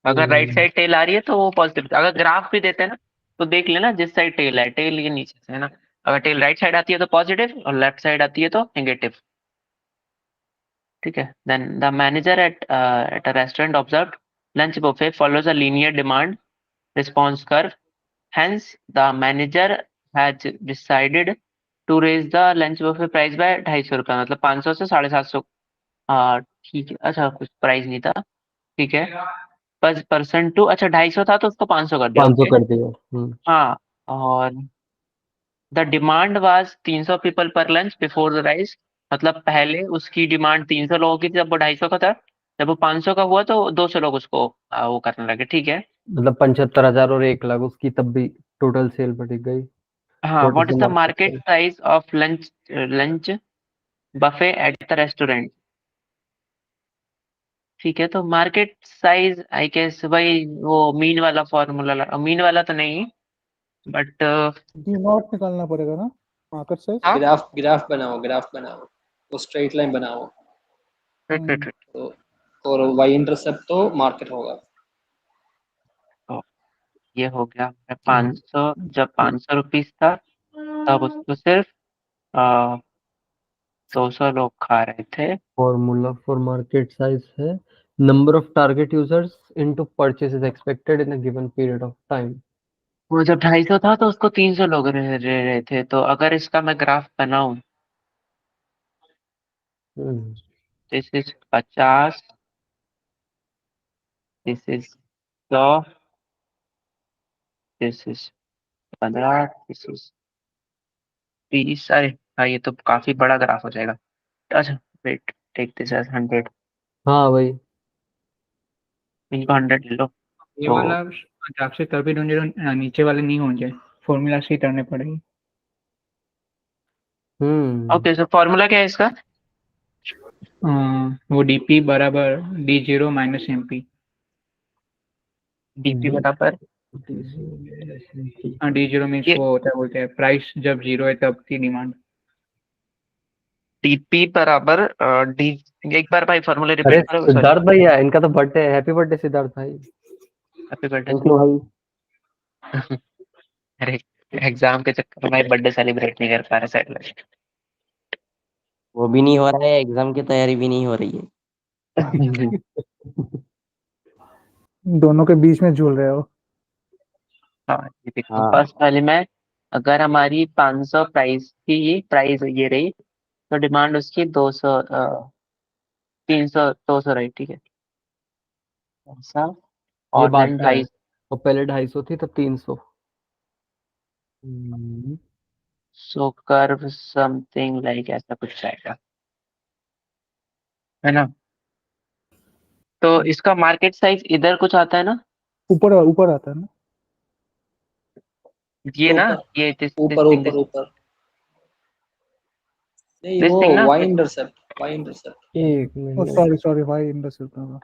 अगर राइट हम्म, साइड टेल आ रही है तो वो पॉजिटिव। अगर ग्राफ भी देते हैं ना, तो देख लेना जिस साइड टेल है, टेल ये नीचे से है ना। अगर टेल राइट साइड आती है तो पॉजिटिव, और लेफ्ट साइड आती है तो नेगेटिव, ठीक है। Then the manager at a restaurant observed lunch buffet follows a linear demand response curve, hence the manager has decided to raise the lunch buffet price by 250 रुपये, मतलब 500 से 750। ठीक है, अच्छा कुछ प्राइस नहीं था, ठीक है। पर पर्सन टू, अच्छा 250 था तो उसको 500 कर दिया, 500 ओके। कर दिया। हाँ, और द डिमांड वाज 300 पीपल पर लंच बिफोर द राइज, मतलब पहले उसकी डिमांड 300 लोगों की थी, जब वो 250 का था। जब वो 500 का हुआ तो 200 लोग उसको वो करने लगे, ठीक है। मतलब 75,000 और 1 लाख उसकी, तब भी टोटल सेल बढ़ गई। हाँ, what is what the is the market market price? Price of lunch lunch buffet at the restaurant, ठीक है। तो मार्केट साइज आई गेस वही वो मीन वाला फॉर्मूला, मीन वाला तो नहीं, बट डी नॉट निकालना पड़ेगा ना, मार्केट साइज। हाँ। ग्राफ बनाओ, ग्राफ बनाओ, वो स्ट्रेट लाइन बनाओ, तो और वाई इंटरसेप्ट तो मार्केट होगा। तो ये हो गया 500, जब 500 रुपीज था तब उसको सिर्फ 200 लोग खा रहे थे। फॉर्मूला फॉर मार्केट साइज है number of target users into purchases expected in a given period of time. वो जब 250 था तो उसको 300 लोग रह रहे थे, तो अगर इसका मैं ग्राफ बनाऊं, this is 50, this is 100, this is 15, this is 20। अरे हाँ, ये तो काफी बड़ा ग्राफ हो जाएगा। अच्छा वेट, टेक दिस एज 100, हाँ भाई। इनको 100 ले लो। ये तो वाला आपसे तभी ढूंढे नीचे वाले नहीं होंगे, फॉर्मूला से ही करने पड़ेगी। ओके, सो फॉर्मूला क्या है इसका? वो डीपी बराबर D0 माइनस MP। डीपी बराबर D0 मीन्स ये वो होता है, बोलते हैं प्राइस जब जीरो है तब की डिमांड। डीपी बराबर डी, एक बार भाई फॉर्मूले अरे रिपीट करो, सॉरी। सिद्धार्थ भैया, इनका तो बर्थडे है, हैप्पी बर्थडे सिद्धार्थ भाई। Happy birthday. थैंक यू भाई। अरे एग्जाम के चक्कर में भाई बर्थडे सेलिब्रेट नहीं कर पा रहे साइड में। वो भी नहीं हो रहा है, एग्जाम की तैयारी भी नहीं हो रही है। दोनों के बीच में झूल रहे हो। हाँ, ये देखो हाँ, फर्स्ट वाले में अगर हमारी 500 प्राइस की प्राइस ये रही, तो डिमांड उसकी 200 300 200 रही, ठीक है। ऐसा, ये और बात देन है, 250। तो पहले 250 थी तब 300। सो कर्व समथिंग लाइक ऐसा कुछ आएगा, है ना। तो इसका मार्केट साइज इधर कुछ आता है ना, ऊपर ऊपर आता है ना। ये ना, ऊपर ये this ऊपर thing, ऊपर ऊपर नहीं, this वो thing ना, वाई इंटरसेप्ट एक ओ मिनट सॉरी भाई इंटरसेप्ट होगा।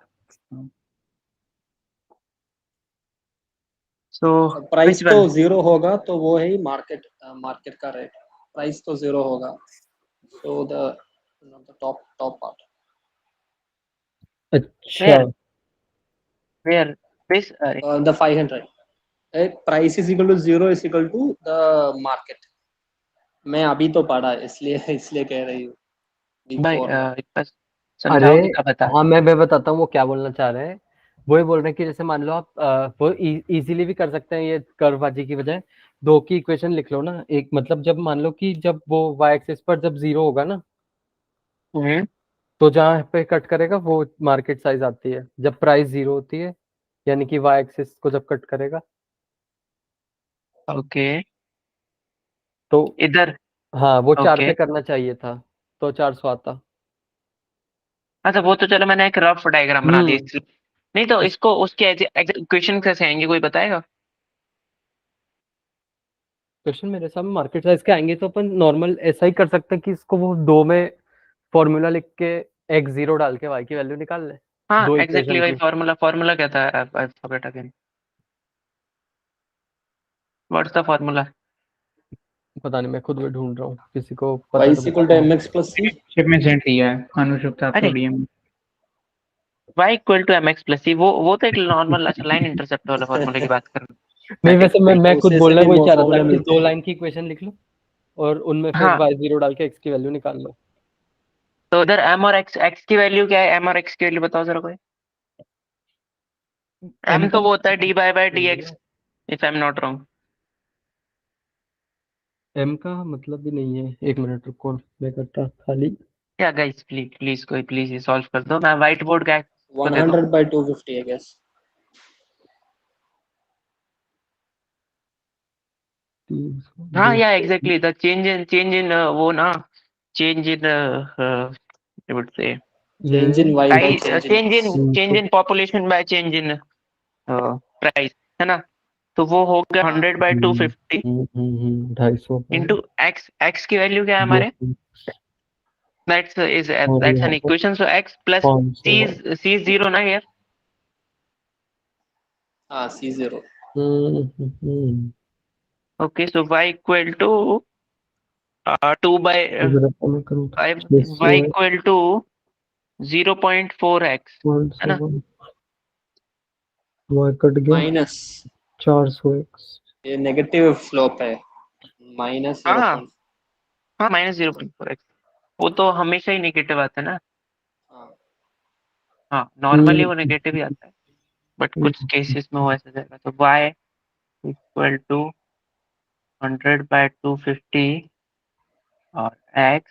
so प्राइस which तो one? 0 होगा तो वो है मार्केट का रेट। प्राइस तो 0 होगा, सो द टॉप पार्ट अच्छा Where this the 500 price is equal to 0 is equal to the market. मैं अभी तो पढ़ा इसलिए कह रही हूँ भाई बिफोर में। एक बार अरे समझाओगे क्या बता। हाँ मैं बताता हूँ वो क्या बोलना चाह रहे हैं। वो ये बोल रहे हैं कि जैसे मान लो आप वो इजीली भी कर सकते हैं ये कर्वबाजी की बजाय। दो की इक्वेशन लिख लो ना। एक मतलब जब मान लो कि जब वो वाई एक्सिस पर जब 0 होगा ना हम्म, तो जहाँ पे कट करेगा वो मार्केट साइज आती है जब प्राइस 0 होती है, यानी कि वाई एक्सिस को जब कट करेगा ओके तो इधर, हाँ वो 4 ओके पे करना चाहिए था तो 400 आता। अच्छा वो तो चलो मैंने एक रफ डायग्राम बना दी हम्म इसलिए। नहीं तो इसको उसके इक्वेशन कैसे आएंगे, कोई बताएगा? क्वेश्चन मेरे सामने मार्केट साइज के आएंगे तो अपन नॉर्मल ऐसा ही कर सकते हैं कि इसको वो दो में फॉर्मूला लिख के एक्स जीरो डाल के वाई की वैल्यू निकाल ले। हाँ दो एग्जैक्टली इक्वेशन वही की। फॉर्मूला क्या था, I forgot again, what's the formula? पता नहीं मैं खुद भी ढूंढ रहा हूँ किसी को पता वाई है तो इज इक्वल टू बताता हूँ। M x plus C. शिप में सेंड किया है अनुषुप्त आपको अरे DM. y equal to M x plus C, वो तो एक नॉर्मल अच्छा लाइन इंटरसेप्ट वाला फॉर्मूले की बात कर रहा हूँ। नहीं Static वैसे मैं खुद उसे से बोलना भी वही चाह रहा था फॉर्मूला कि मिलते दो हैं। लाइन की इक्वेशन लिख लो और उनमें फिर हाँ वाई जीरो डाल के एक्स की वैल्यू निकाल लो। तो उधर m और x की वैल्यू क्या है, m और x की वैल्यू बताओ जरा कोई। एम m का तो वो होता है D by D X, if I am not wrong. M का मतलब भी नहीं है। एक मिनट रुको मैं करता खाली। क्या गाइस, प्लीज प्लीज कोई प्लीज ये सॉल्व कर दो, मैं व्हाइट बोर्ड का को दे दो। 100 by 250 आई गेस। हाँ दो या एग्जैक्टली द चेंज इन वो ना, change in I would say change in ये Y by change in change in population by change in price, है ना? तो वो हो गया 100/250 250 इंटू एक्स। एक्स की वैल्यू क्या है दो हमारे? और दैट्स एन यहाँ पर equation, so X plus 500 C zero ना यार। हाँ C0 okay so y equal to 2 इधर अपन मैं करूँ तो फाइव, 600 y है इक्वल टू 0.4x, है ना? 1 वाई कट गया माइनस 400x ये नेगेटिव फ्लोप है माइनस हाँ 0. हाँ -0.4x, वो तो हमेशा ही नेगेटिव आता है ना। हाँ हाँ नॉर्मली वो नेगेटिव ही आता है, बट कुछ हम्म, केसेस में वो ऐसा जाएगा। तो y इक्वल टू 100/250 और x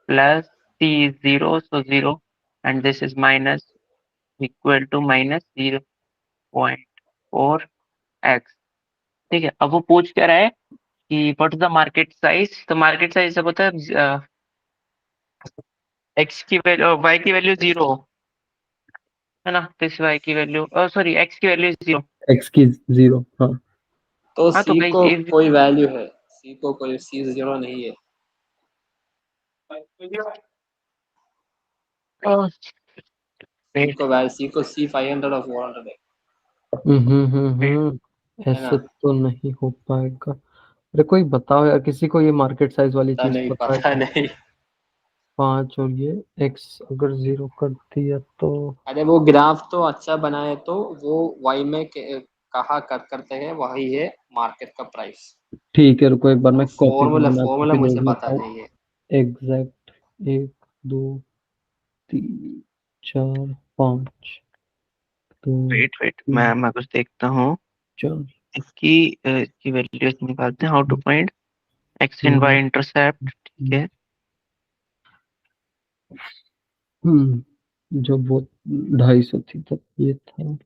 plus c is 0, so 0 and this is minus equal to -0.4x। ठीक है, अब वो पूछ क्या रहा है कि what is the market size. तो मार्केट साइज सब होता है x की वैल्यू y की वैल्यू 0, है ना? तो इस y की वैल्यू सॉरी x की वैल्यू 0। x की 0 हाँ तो हाँ तो C गाइस को इफ कोई वैल्यू है, C को कोई C0 नहीं है। C को C 500 और 400 है। है ऐसे ना? तो नहीं हो पाएगा। अरे कोई बताओ यार किसी को ये मार्केट साइज वाली पता चीज नहीं पता है पता क्या? नहीं। 5 और ये x अगर 0 कर दिया तो अरे वो ग्राफ तो अच्छा बनाए तो वो वाई में कहा करते हैं वही है मार्केट का प्राइस। ठीक है रुको एक बार तो मैं कॉपी पे फॉर्मूला बना फॉर्मूला के मुझे देख पता लेता हूँ। नहीं है। एग्जैक्ट 1 2 3 4 5 2 वेट वेट 3 मैं कुछ देखता हूँ। 4 इसकी वैल्यूज निकालते हैं, how to find x in y intercept. ठीक है जब वो 250 थी तब ये था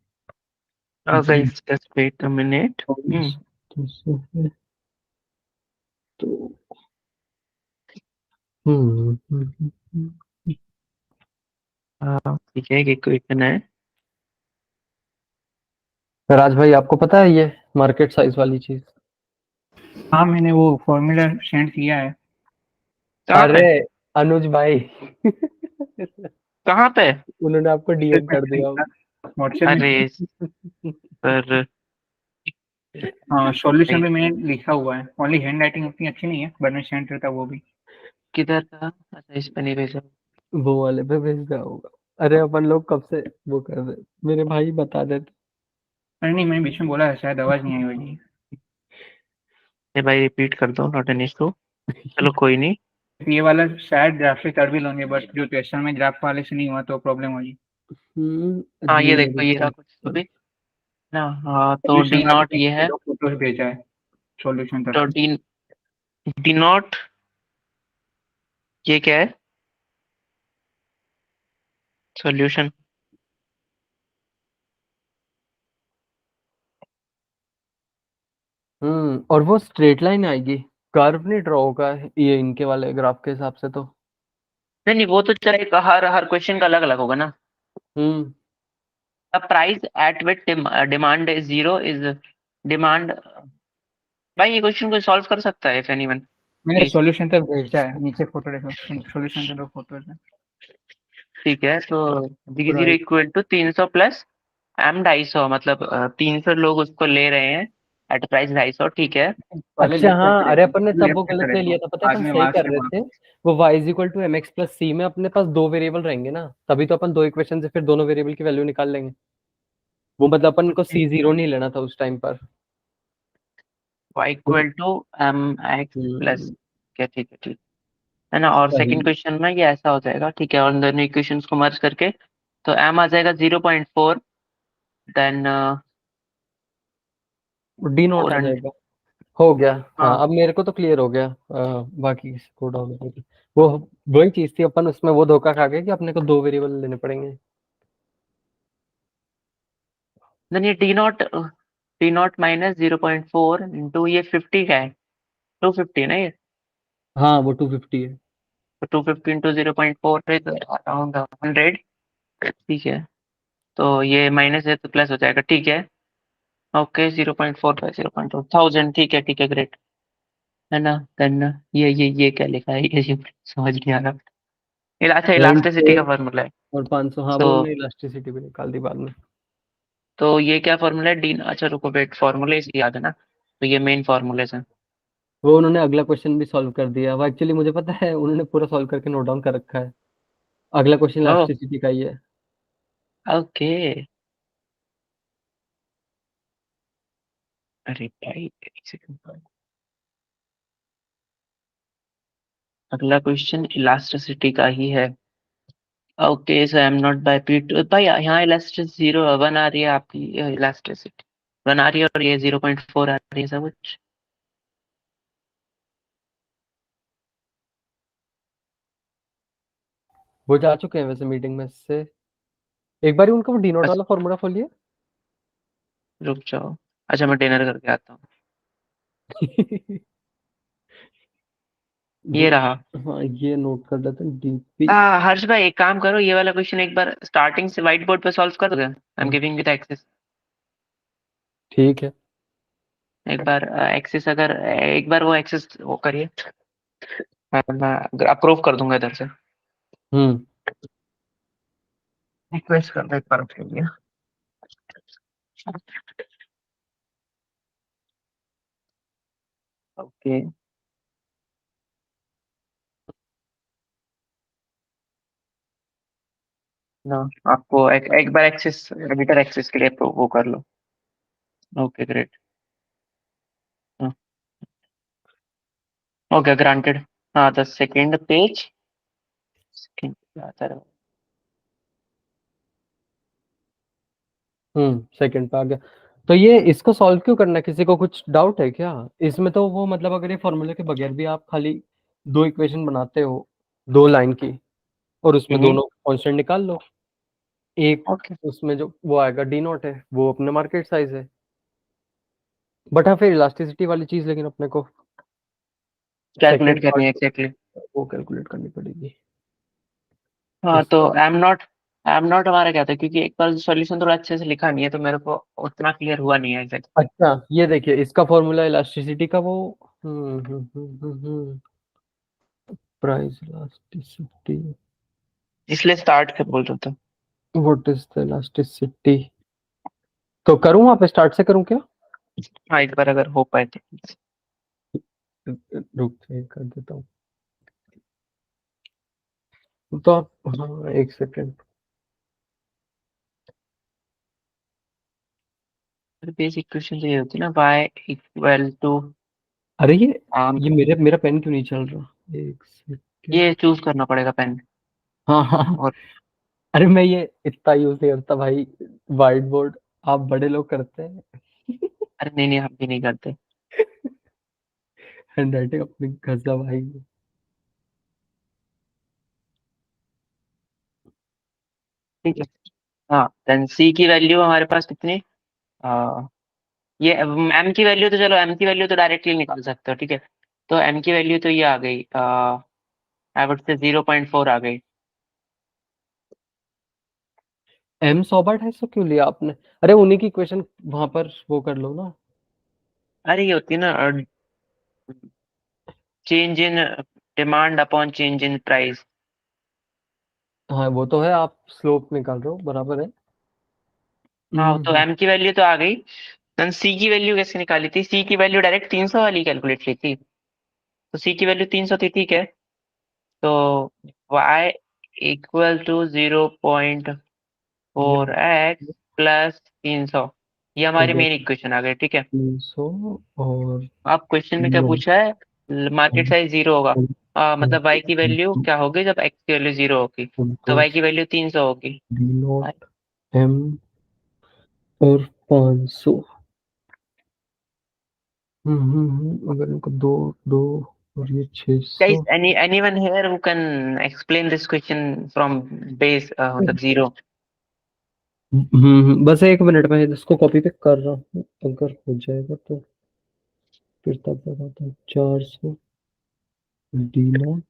guys just wait a minute. 200 है तो हम्म, हम्म, हम्म, ठीक है, एक इक्वेशन है। राज भाई आपको पता है ये मार्केट साइज वाली चीज? हाँ मैंने वो फॉर्मूला सेंड किया है। कहाँ पे? अरे अनुज भाई कहाँ पे? उन्होंने आपको डीएम कर दिया। व्हाट्सएप में। अरे सर, हाँ सॉल्यूशन भी मैंने लिखा हुआ है, ओनली हैंड राइटिंग उतनी अच्छी नहीं है, बट मैं सेंड करता वो भी। किधर था? अच्छा, इस पे नहीं भेजा। वो वाले पे भेज दिया होगा। अरे अपन लोग कब से वो कर रहे, मेरे भाई बता देते। अरे नहीं, मैंने बीच में बोला है, शायद आवाज नहीं आई होगी। ये भाई रिपीट कर दो, नॉट एन इशू। चलो कोई नहीं। ये वाला शायद ड्राफ्ट से कर भी लोगे, बट जो क्वेश्चन में ड्राफ्ट वाले से नहीं हुआ तो प्रॉब्लम होगी। हाँ, ये ये देखो, ये रहा देखो। कुछ तो भी ना। हाँ, तो डी सॉल्यूशन का नॉट भी ये है। दो फोटोज भेजा है सॉल्यूशन का। तो डी डी नॉट ये क्या है? सॉल्यूशन। और वो स्ट्रेट लाइन आएगी, कर्व नहीं ड्रॉ होगा ये इनके वाले ग्राफ के हिसाब से तो। नहीं नहीं, वो तो चलेगा, हर हर क्वेश्चन का अलग अलग होगा ना। Hmm the price at which demand is zero is demand. भाई, ये क्वेश्चन को सॉल्व कर सकता है इफ एनीवन? मैंने प्लीज। सॉल्यूशन तक भेजा है, नीचे फोटो देखो, सॉल्यूशन के दो फोटोज है। ठीक है, तो D zero price. Equal to 300 plus M 250, मतलब 300 लोग उसको ले रहे हैं एट प्राइस 250, ठीक है। पहले अच्छा लेफ्ट साइड हाँ, पे अरे देखो, अपन ने तब वो लेफ्ट साइड पे गलत ले देखो, लिया था, पता है बाद अपन में सही वहां कर से रहे बोलो। थे। वो y is equal to M x plus c में अपने पास दो वेरिएबल रहेंगे ना, तभी तो अपन दो इक्वेशन से फिर दोनों वेरिएबल की वैल्यू निकाल लेंगे। वो मतलब अपन को सी जीरो नहीं लेना था उस टाइम पर। y equal to M x plus, hmm, ठीक है, ठीक है ना। और सही। सेकंड क्वेश्चन में ये ऐसा हो जाएगा, ठीक है, और दोनों इक्वेशंस को मर्ज करके तो m आ जाएगा 0.4, देन डी नॉट आ 400। जाएगा। हो गया। हाँ हाँ, अब मेरे को तो क्लियर हो गया। बाकी किसी को डाउट नहीं थी। वो वही चीज थी, अपन उसमें वो धोखा खा गए कि अपने को दो वेरिएबल लेने पड़ेंगे। देन ये डी नॉट माइनस 0.4 इंटू ये 50 का है, 250 ना ये। हाँ वो 250 है। तो 250 इंटू 0.4 इज अराउंड 100, ठीक है। तो ये माइनस है तो प्लस हो जाएगा, ठीक है। ओके, 0.4 बाई 0.2 1000, ठीक है, ठीक है, ग्रेट, है ना। देन ये क्या लिखा है, ये समझ नहीं आ रहा। अच्छा, पॉइंट इलास्टिसिटी का फॉर्मूला है। और 500, हाँ तो वो हमने इलास्टिसिटी भी निकाल दी बाद में। ये क्या फॉर्मूला है? डी, अच्छा रुको, वेट, फॉर्मूले इसे याद है ना, तो ये मेन फॉर्मूले हैं। वो उन्होंने अगला क्वेश्चन भी सॉल्व कर दिया, वो एक्चुअली मुझे पता है, उन्होंने पूरा सॉल्व करके नोट डाउन कर रखा है। अगला क्वेश्चन ओह, इलास्टिसिटी का ही है। ओके। अरे भाई, एक सेकंड। अगला क्वेश्चन इलास्टिसिटी का ही है। Okay, so I am not by peat भाई, यहाँ इलास्टिसिटी 1 आ रही है, आपकी इलास्टिसिटी 1 आ रही है, और ये 0.4 आ रही है, सब कुछ। वो जा चुके हैं वैसे मीटिंग में से। एक बार उनका वो डी नोट बस वाला फॉर्मूला खोलिए। रुक जाओ। अच्छा, मैं डिनर करके आता हूँ। वो ये रहा। हाँ ये नोट कर लेते हैं डीपी। हर्ष भाई, एक काम करो, ये वाला क्वेश्चन एक बार स्टार्टिंग से व्हाइट बोर्ड पे सॉल्व कर दोगे? I am giving you the access. ठीक है। एक बार एक्सेस, अगर एक बार वो एक्सेस वो करिए, मैं अप्रूव कर दूंगा इधर से। हम्म रिक्वेस्ट कर दो एक बार उसके लिए। ओके ना, आपको एक बार एक्सेस, एडिटर एक्सेस के लिए वो कर लो। Okay, great. Okay, granted. हाँ, द सेकेंड पेज, सेकंड पे आ गया। तो ये इसको सॉल्व क्यों करना है, किसी को कुछ डाउट है क्या इसमें? तो वो मतलब अगर ये फॉर्मूले के बगैर भी आप खाली दो इक्वेशन बनाते हो, दो लाइन की, और उसमें दोनों कांस्टेंट निकाल लो। एक ओके, उसमें जो वो आएगा डी नॉट है, वो अपने मार्केट साइज है। बट हाँ फिर इलास्टिसिटी वाली चीज लेकिन अपने को सेकंड कैलकुलेट करनी पार्ट है एग्जैक्टली। वो कैलकुलेट करनी पड़ेगी। हाँ, तो इसका आई एम नॉट एम नॉट हमारा क्या था, क्योंकि एक बार सॉल्यूशन थोड़ा अच्छे से लिखा नहीं है तो मेरे को उतना क्लियर हुआ नहीं है एग्जैक्ट। अच्छा ये देखिए इसका फॉर्मूला इलास्टिसिटी का वो प्राइस इलास्टिसिटी, इसलिए स्टार्ट कर बोल रहा था। What is the elasticity. तो करूं वहां पे स्टार्ट से करूं क्या? हाँ एक बार अगर हो पाए तो। रुक से कर देता हूँ तो आप, हाँ एक सेकेंड। बेसिक इक्वेशन तो ये होती है ना, y इक्वल टू अरे ये मेरा पेन क्यों नहीं चल रहा, एक सेकेंड। ये चूज करना पड़ेगा पेन। हाँ हाँ। और अरे मैं ये इतना यूज नहीं करता भाई, व्हाइट बोर्ड आप बड़े लोग करते हैं। अरे नहीं नहीं, हम भी नहीं करते। हैंडराइटिंग अपनी घसा भाई। ठीक है। हाँ देन c की वैल्यू हमारे पास कितनी, आ, ये m की वैल्यू तो चलो m की वैल्यू तो डायरेक्टली निकाल सकते हो, ठीक है। तो m की वैल्यू तो ये आ गई, आई वुड से 0.4 आ गई। एम सॉबर्ट है, सो क्यों लिया आपने? अरे उन्हीं की क्वेश्चन वहां पर वो कर लो ना। अरे ये होती है ना, change in demand upon change in price. हाँ वो तो है, आप स्लोप निकाल रहे हो, बराबर है। हाँ तो हम्म, m की वैल्यू तो आ गई। देन c की वैल्यू कैसे निकाली थी, c की वैल्यू डायरेक्ट 300 वाली कैलकुलेट की थी। तो c की वैल्यू 300 थी, ठीक है। तो y equal to 0.4x plus 300, ये तो हमारी बस मेन इक्वेशन आ गई, ठीक है। 300 और आप क्वेश्चन में क्या 9, पूछा है, मार्केट साइज 0 होगा। मतलब y की वैल्यू क्या होगी जब x की वैल्यू 0 होगी, तो y की वैल्यू 300 होगी। डी नॉट एम और 500। अगर इनको दो दो और ये 600। Guys, anyone here who can explain this question from base, मतलब 0? बस एक मिनट में इसको कॉपी पे कर रहा हूँ, अगर हो जाएगा तो फिर तब बताता हूँ। 400 डी नॉट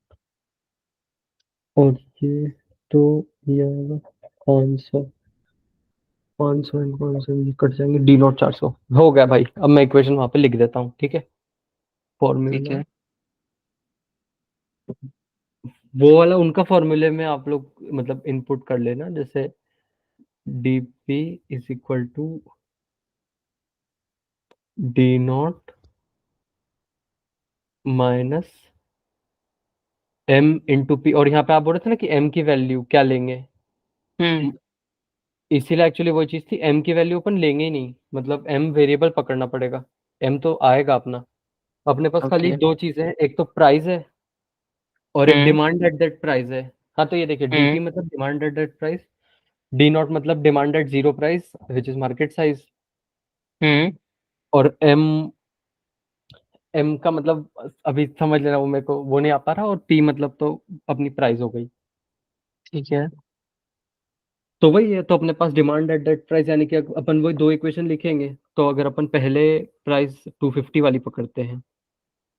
और ये तो ये आएगा 500, 500 एंड 500 ये कट जाएंगे, डी नॉट 400 हो गया भाई। अब मैं इक्वेशन वहां पे लिख देता हूँ, ठीक है। ठीक फॉर्मूला है। वो वाला उनका फॉर्मूले में आप लोग मतलब इनपुट कर लेना, जैसे D P is equal to D not minus M into P, और यहाँ पे आप बोल रहे थे ना कि एम की वैल्यू क्या लेंगे। हम्म। इसीलिए एक्चुअली वो चीज थी, एम की वैल्यू अपन लेंगे ही नहीं, मतलब एम वेरिएबल पकड़ना पड़ेगा। एम तो आएगा अपना, अपने पास खाली ओके। दो चीजें हैं, एक तो प्राइस है और एक hmm. Demand at that price है। हाँ तो ये देखिए डीपी हम्म। मतलब demand at that price, d naught मतलब demand at zero price which is market size, hmm. और एम, एम का मतलब अभी समझ लेना, वो मेरे को वो नहीं आ पा रहा, और पी मतलब तो अपनी प्राइस हो गई। ठीक है। तो वही है, तो अपने पास डिमांड एट दैट प्राइस, यानी कि अपन वही दो इक्वेशन लिखेंगे। तो अगर अपन पहले प्राइस 250 वाली पकड़ते हैं,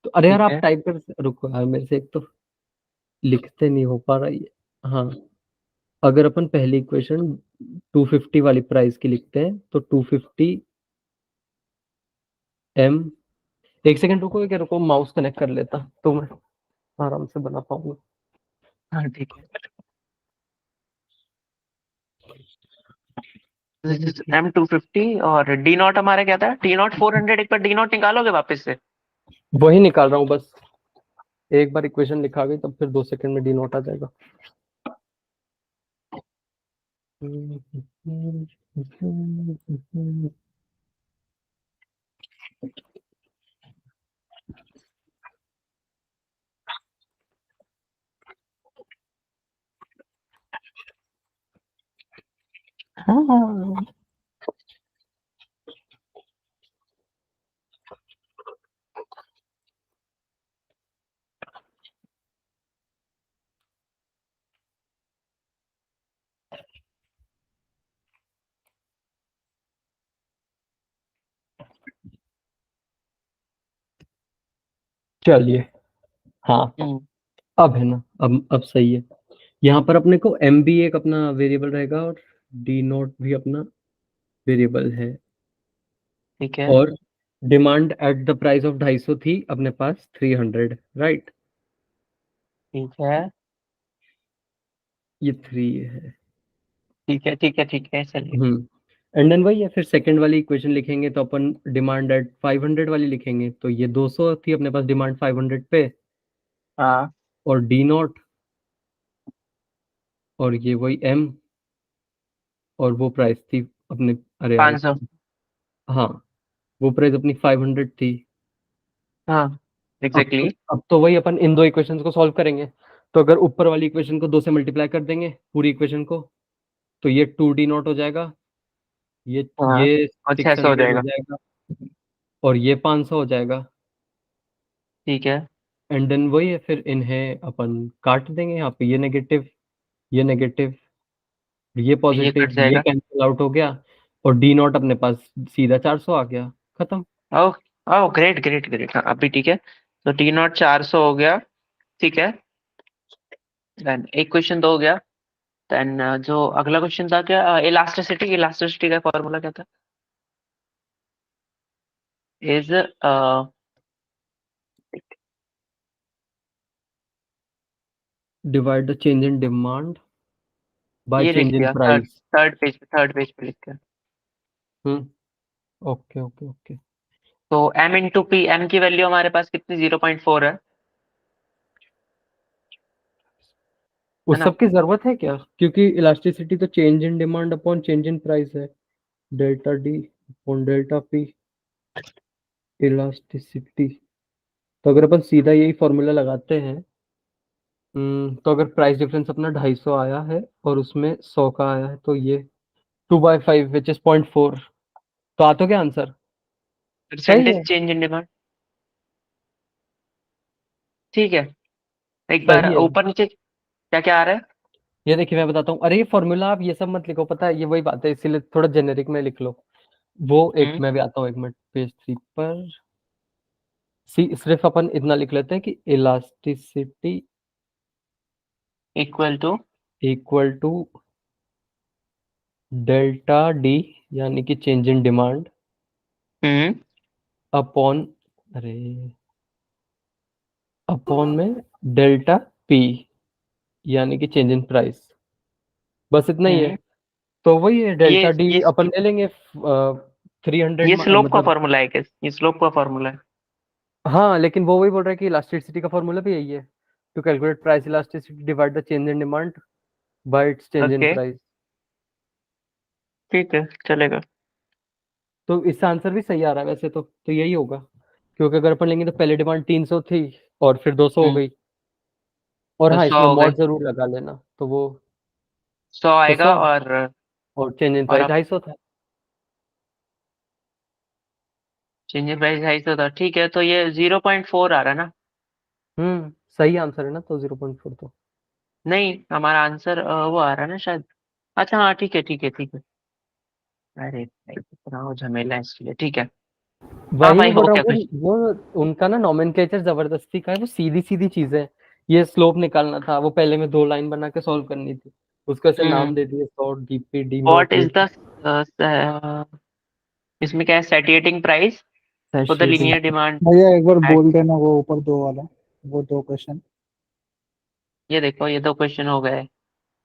तो अरे यार ठीक आप है। टाइप कर, रुको यार मेरे से एक तो लिखते नहीं हो पा रहा है। हाँ, अगर अपन पहली इक्वेशन 250 वाली प्राइस की लिखते हैं तो 250 एम, एक सेकंड रुको, क्या रुको, माउस कनेक्ट कर लेता तो मैं आराम से बना पाऊंगा। हाँ ठीक है। M250 और डी नॉट हमारा क्या था, डी नॉट 400, एक बार डी नॉट निकालोगे वापस से। वही निकाल रहा हूँ बस, एक बार इक्वेशन लिखा गई तब फिर 2 सेकंड में डी नोट आ जाएगा। हाँ चलिए, हाँ हम्म। अब है ना, अब सही है। यहाँ पर अपने को m भी एक अपना वेरिएबल रहेगा और d नॉट भी अपना वेरिएबल है, ठीक है और demand at the price of 250 थी अपने पास 300, राइट? ठीक है ये 3 है। ठीक है ठीक है ठीक है, चलिए। एंड देन वही है, फिर सेकंड वाली इक्वेशन लिखेंगे तो अपन डिमांड एट 500 वाली लिखेंगे, तो ये 200 थी अपने पास डिमांड 500 पे, हाँ और डी नॉट, और ये वही m, और वो प्राइस थी अपने, अरे यार 500। हाँ, वो प्राइस अपनी 500 थी। हाँ अब तो एग्जैक्टली। अब तो वही अपन इन दो इक्वेशंस को सॉल्व करेंगे, तो अगर ऊपर वाली इक्वेशन को 2 से मल्टीप्लाई कर देंगे पूरी इक्वेशन को, तो ये 2d नॉट हो जाएगा, ये हाँ ये और 600 हो 600 हो जाएगा। जाएगा, और ये 500 हो जाएगा। ठीक है एंड देन वही है, फिर इन्हें अपन काट देंगे, यहाँ पे ये नेगेटिव, ये नेगेटिव, ये ये पॉजिटिव, कट ये जाएगा। कैंसिल आउट हो गया, और डी नॉट अपने पास सीधा 400 आ गया, खत्म। ओह ओह ग्रेट ग्रेट ग्रेट, हाँ अभी ठीक है। तो टी नॉट 400 हो गया। ठीक है, देन एक क्वेश्चन तो हो गया। देन जो अगला क्वेश्चन था क्या, इलास्टिसिटी, इलास्टिसिटी का फॉर्मूला क्या था? Is divide the change in demand bye ये लिख चेंज इन दिया, थर्ड प्राइस। थर्ड पेज पे लिख के। हम्म, ओके ओके ओके। तो m इंटू पी, एम की वैल्यू हमारे पास कितनी, 0.4 है उस ना? सब की जरूरत है क्या, क्योंकि इलास्टिसिटी तो change in demand upon change in price है, delta d upon delta p elasticity. तो अगर अपन सीधा यही फॉर्मूला लगाते हैं, तो अगर प्राइस डिफरेंस अपना 250 आया है और उसमें 100 का आया है, तो ये 2/5 विच इज 0.4, तो आ तो क्या आंसर? सही परसेंटेज है, चेंज इन डिमांड। ठीक है, एक बार सही है। ऊपर नीचे क्या क्या आ रहा है? ये देखिए मैं बताता हूँ, अरे ये फॉर्मूला आप ये सब मत लिखो, पता है ये वही बात है, इसीलिए थोड़ा जेनेरिक में लिख लो। वो एक, हम्म मैं भी आता हूँ 1 मिनट, पेज 3 पर सिर्फ अपन इतना लिख लेते हैं कि elasticity equal to. Equal to delta D, यानी कि change in demand, hmm upon, अरे अपॉन में डेल्टा पी, यानी कि चेंज इन प्राइस, बस इतना ही है। हम्म तो वही है, ये डेल्टा डी ये अपन ले लेंगे 300 ये स्लोप का मतलब, फॉर्मूला है क्या? ये स्लोप का फॉर्मूला है। हाँ लेकिन वो वही बोल रहा है कि इलास्टिसिटी का फॉर्मूला भी यही है, to calculate price elasticity divide the change in demand by its change in okay price. ठीक है, चलेगा। तो इसका आंसर भी सही आ रहा है वैसे तो यही होगा, क्योंकि अगर अपन लेंगे तो पहले डिमांड 300 थी और फिर 200 हो हम्म गई, और तो हाँ 100 इसमें हो गए, मॉड जरूर लगा लेना, तो वो 100 तो आएगा 100, और चेंज इन और प्राइस अब 250 था। चेंज इन प्राइस 250 था। ठीक है, तो ये 0.4 आ रहा है ना? सही आंसर है ना, तो 0.4 तो नहीं, हमारा आंसर वो आ रहा है ना शायद। अच्छा हाँ ठीक है ठीक है ठीक है। अरे भाई, इतना वो झमेला है इसलिए, ठीक है। हाँ वही भाई मैं हो बोल रहा गया हूँ, कुछ। वो उनका ना नॉमेनक्लेचर जबरदस्ती का है, वो सीधी सीधी चीजें हैं। ये स्लोप निकालना था, वो पहले में 2 लाइन बना के सॉल्व करनी थी, उसको ऐसे नाम हम्म दे दिए, sort DP d what note ये इज द, इसमें क्या है, satiating price for the shading. Linear demand भैया एक बार एट। बोल देना वो ऊपर दो वाला, वो दो क्वेश्चन। ये देखो, ये दो क्वेश्चन हो गए।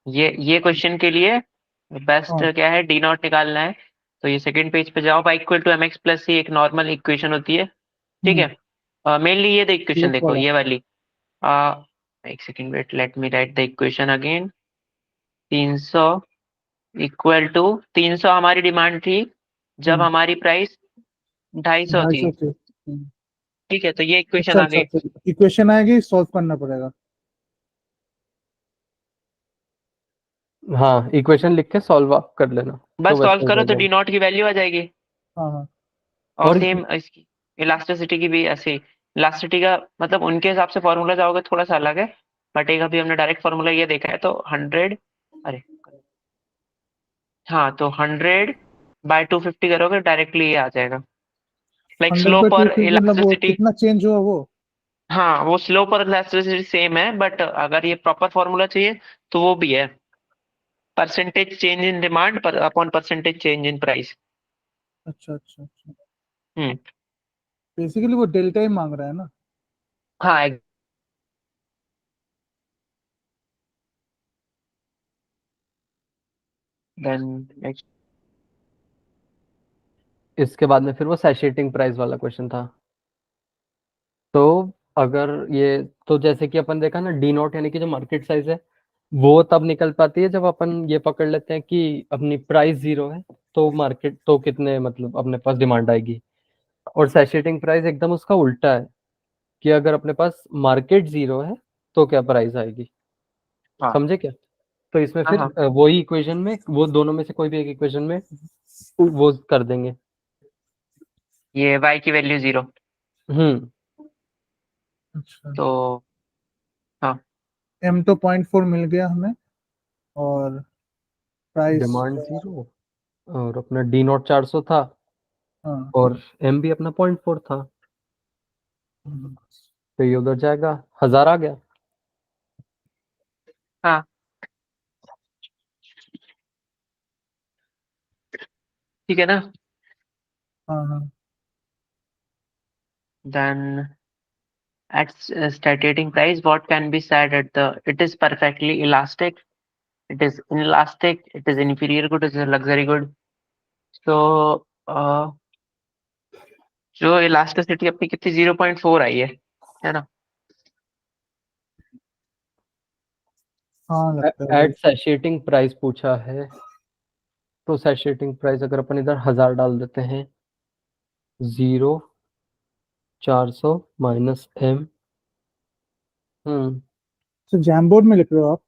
ये क्वेश्चन के लिए बेस्ट हाँ क्या है, डी नॉट निकालना है। तो ये सेकंड पेज पे जाओ, y equal to M x plus c एक नॉर्मल इक्वेशन होती है। ठीक हम्म, है, मेनली ये इक्वेशन स्लोप देखो, वाला। ये वाली। uh, एक second wait, let me write the equation again. 300 equal to, 300 हमारी डिमांड थी जब हम्म, हमारी प्राइस 250 थी। 250 से। ठीक है, तो ये इक्वेशन अच्छा आ अच्छा गई। अच्छा, इक्वेशन आएगी, सॉल्व करना पड़ेगा। हाँ इक्वेशन लिख के सॉल्व आप कर लेना, तो बस सॉल्व वैसे हो करो तो जाएगा। डी नॉट की वैल्यू आ जाएगी। हाँ हाँ। और और सेम इसकी इलास्टिसिटी की भी ऐसे ही। इलास्टिसिटी का मतलब उनके हिसाब से फॉर्मूला जाओगे थोड़ा सा अलग है, बट एक अभी हमने डायरेक्ट फॉर्मूला ये देखा है तो 100, अरे हाँ, तो 100/250 करोगे डायरेक्टली ये आ जाएगा, लाइक 100 पे स्लोप और 250 मतलब वो इलास्टिसिटी। कितना चेंज हुआ वो? हाँ, वो स्लोप और इलास्टिसिटी सेम है, बट अगर ये प्रॉपर फॉर्मूला चाहिए तो वो भी है, परसेंटेज चेंज इन डिमांड पर upon percentage change in price. अच्छा अच्छा अच्छा, हम्म। बेसिकली वो डेल्टा ही मांग रहा है ना। हाँ, देन नेक्स्ट। इसके बाद में फिर वो सैचुरेटिंग प्राइस वाला क्वेश्चन था। तो अगर ये, तो जैसे कि अपन देखा ना, डी नॉट यानी कि जो मार्केट साइज है वो तब निकल पाती है जब अपन ये पकड़ लेते हैं कि अपनी प्राइस जीरो है, तो मार्केट तो कितने मतलब अपने पास डिमांड आएगी। और सैचुरेटिंग प्राइस एकदम उसका उल्टा है कि अगर अपने पास मार्केट जीरो है तो क्या प्राइस आएगी। हाँ समझे क्या? तो इसमें हाँ फिर हाँ, वही इक्वेशन में वो दोनों में से कोई भी एक इक्वेशन में वो कर देंगे। ये y की वैल्यू 0, हम्म। अच्छा, तो हाँ, m तो 0.4 मिल गया हमें, और प्राइस। डिमांड जीरो और अपना डी नॉट 400 था हाँ, और एम भी अपना 0.4 था, हम्म, तो ये उधर जाएगा, 1000 आ गया। हाँ, ठीक है ना। हाँ हाँ। Then at stating price, what can be said at the? It is perfectly elastic. It is inelastic. It is inferior good. It is a luxury good. So जो इलास्टिसिटी अपनी कितनी 0.4 आई है ना। हाँ लगता है वही। एट सैचुरेटिंग प्राइस पूछा है, तो सैचुरेटिंग प्राइस अगर अपन इधर 1000 डाल देते हैं, 0 400 माइनस एम। हम्म। तो जैमबोर्ड में लिख रहे हो आप?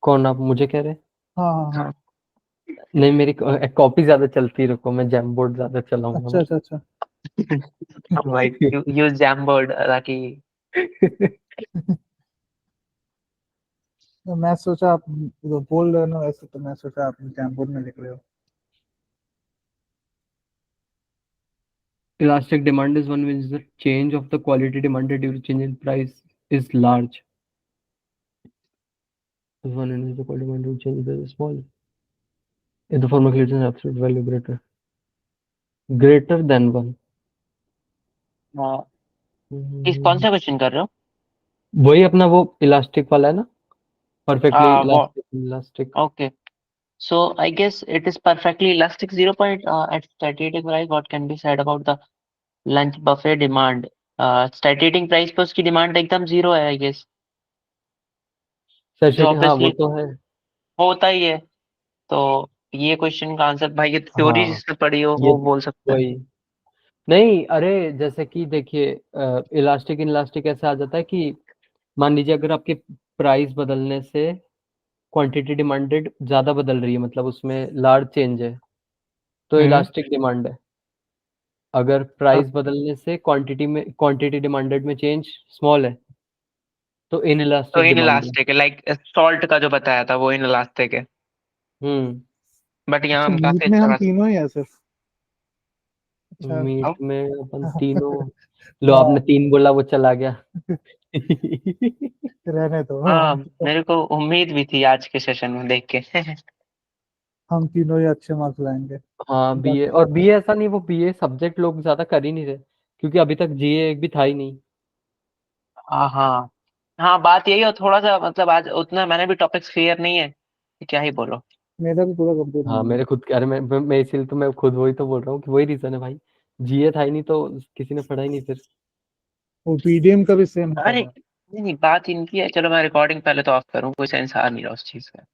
कौन, आप मुझे कह रहे हैं? हाँ हाँ हाँ। हाँ, नहीं, मेरी कॉपी ज्यादा चलती है, रुको मैं जैम बोर्ड ज्यादा चलाऊंगा अच्छा मैं। अच्छा अच्छा। हाँ भाई, यूज जैमबोर्ड ताकि। तो मैं सोचा आप जो बोल रहे हो ना वैसे, तो मैं सोचा आप जैमबोर्ड में लिख रहे हो। Elastic demand is one which the change of the quality demanded due to change in price is large. Is one in which the quality demanded change is small. If the former creates an absolute value greater than one. इस कौन सा question कर रहे हो? वही अपना वो elastic वाला है ना, परफेक्टली वो elastic. okay. So I guess it is perfectly elastic. 0 point at static price. What can be said about the lunch buffet demand? Static price पे उसकी डिमांड एकदम 0 है, I guess. जो सैचुरेटिंग, हाँ वो ऑब्वियसली तो है। होता ही है। तो ये क्वेश्चन का आंसर भाई, ये थ्योरी हाँ जिसने पढ़ी हो ये वो बोल सकता है। वही, नहीं अरे जैसे कि देखिए, इलास्टिक इनलास्टिक ऐसा आ जाता है कि मान लीजिए अगर आपके प्राइस बदलने से क्वांटिटी डिमांडेड ज्यादा बदल रही है, मतलब उसमें लार्ज चेंज है, तो हम्म। इलास्टिक डिमांड है। अगर प्राइस बदलने से क्वांटिटी डिमांडेड में चेंज स्मॉल है, तो इन तो इलास्टिक इन डिमांड है। इलास्टिक है, लाइक सॉल्ट का जो बताया था वो इन इलास्टिक है, हम्म। बट यहाँ अच्छा, हम काफी मीट में अच्छा हम खास। तीनों ही है सिर्फ? अच्छा। मीट अब में अपन तीनों, लो आपने हाँ, 3 बोला वो चला गया। रहने दो, हाँ, मेरे को उम्मीद भी थी आज के सेशन में देख के। हम तीनों ही अच्छे मार्क्स लाएंगे। हाँ बीए, बाकी और बीए ऐसा नहीं, वो बीए सब्जेक्ट लोग ज्यादा कर ही नहीं रहे, क्योंकि अभी तक जीए एक भी था ही नहीं। हाँ हाँ हाँ, बात यही है, थोड़ा सा मतलब आज उतना मैंने भी टॉपिक्स क्लियर नहीं है कि क्या ही बोलो। मेरा भी पूरा कंप्लीट हाँ नहीं है। मेरे खुद, अरे मैं इसीलिए तो मैं खुद वही तो बोल रहा हूँ कि वही रीजन है भाई, जीए था ही नहीं तो किसी ने पढ़ा ही नहीं फिर। वो पीडीएम का भी सेम होता अरे था। नहीं नहीं, बात इनकी है। चलो मैं रिकॉर्डिंग पहले तो ऑफ करूँ, कोई सेंस आ नहीं रहा उस चीज का।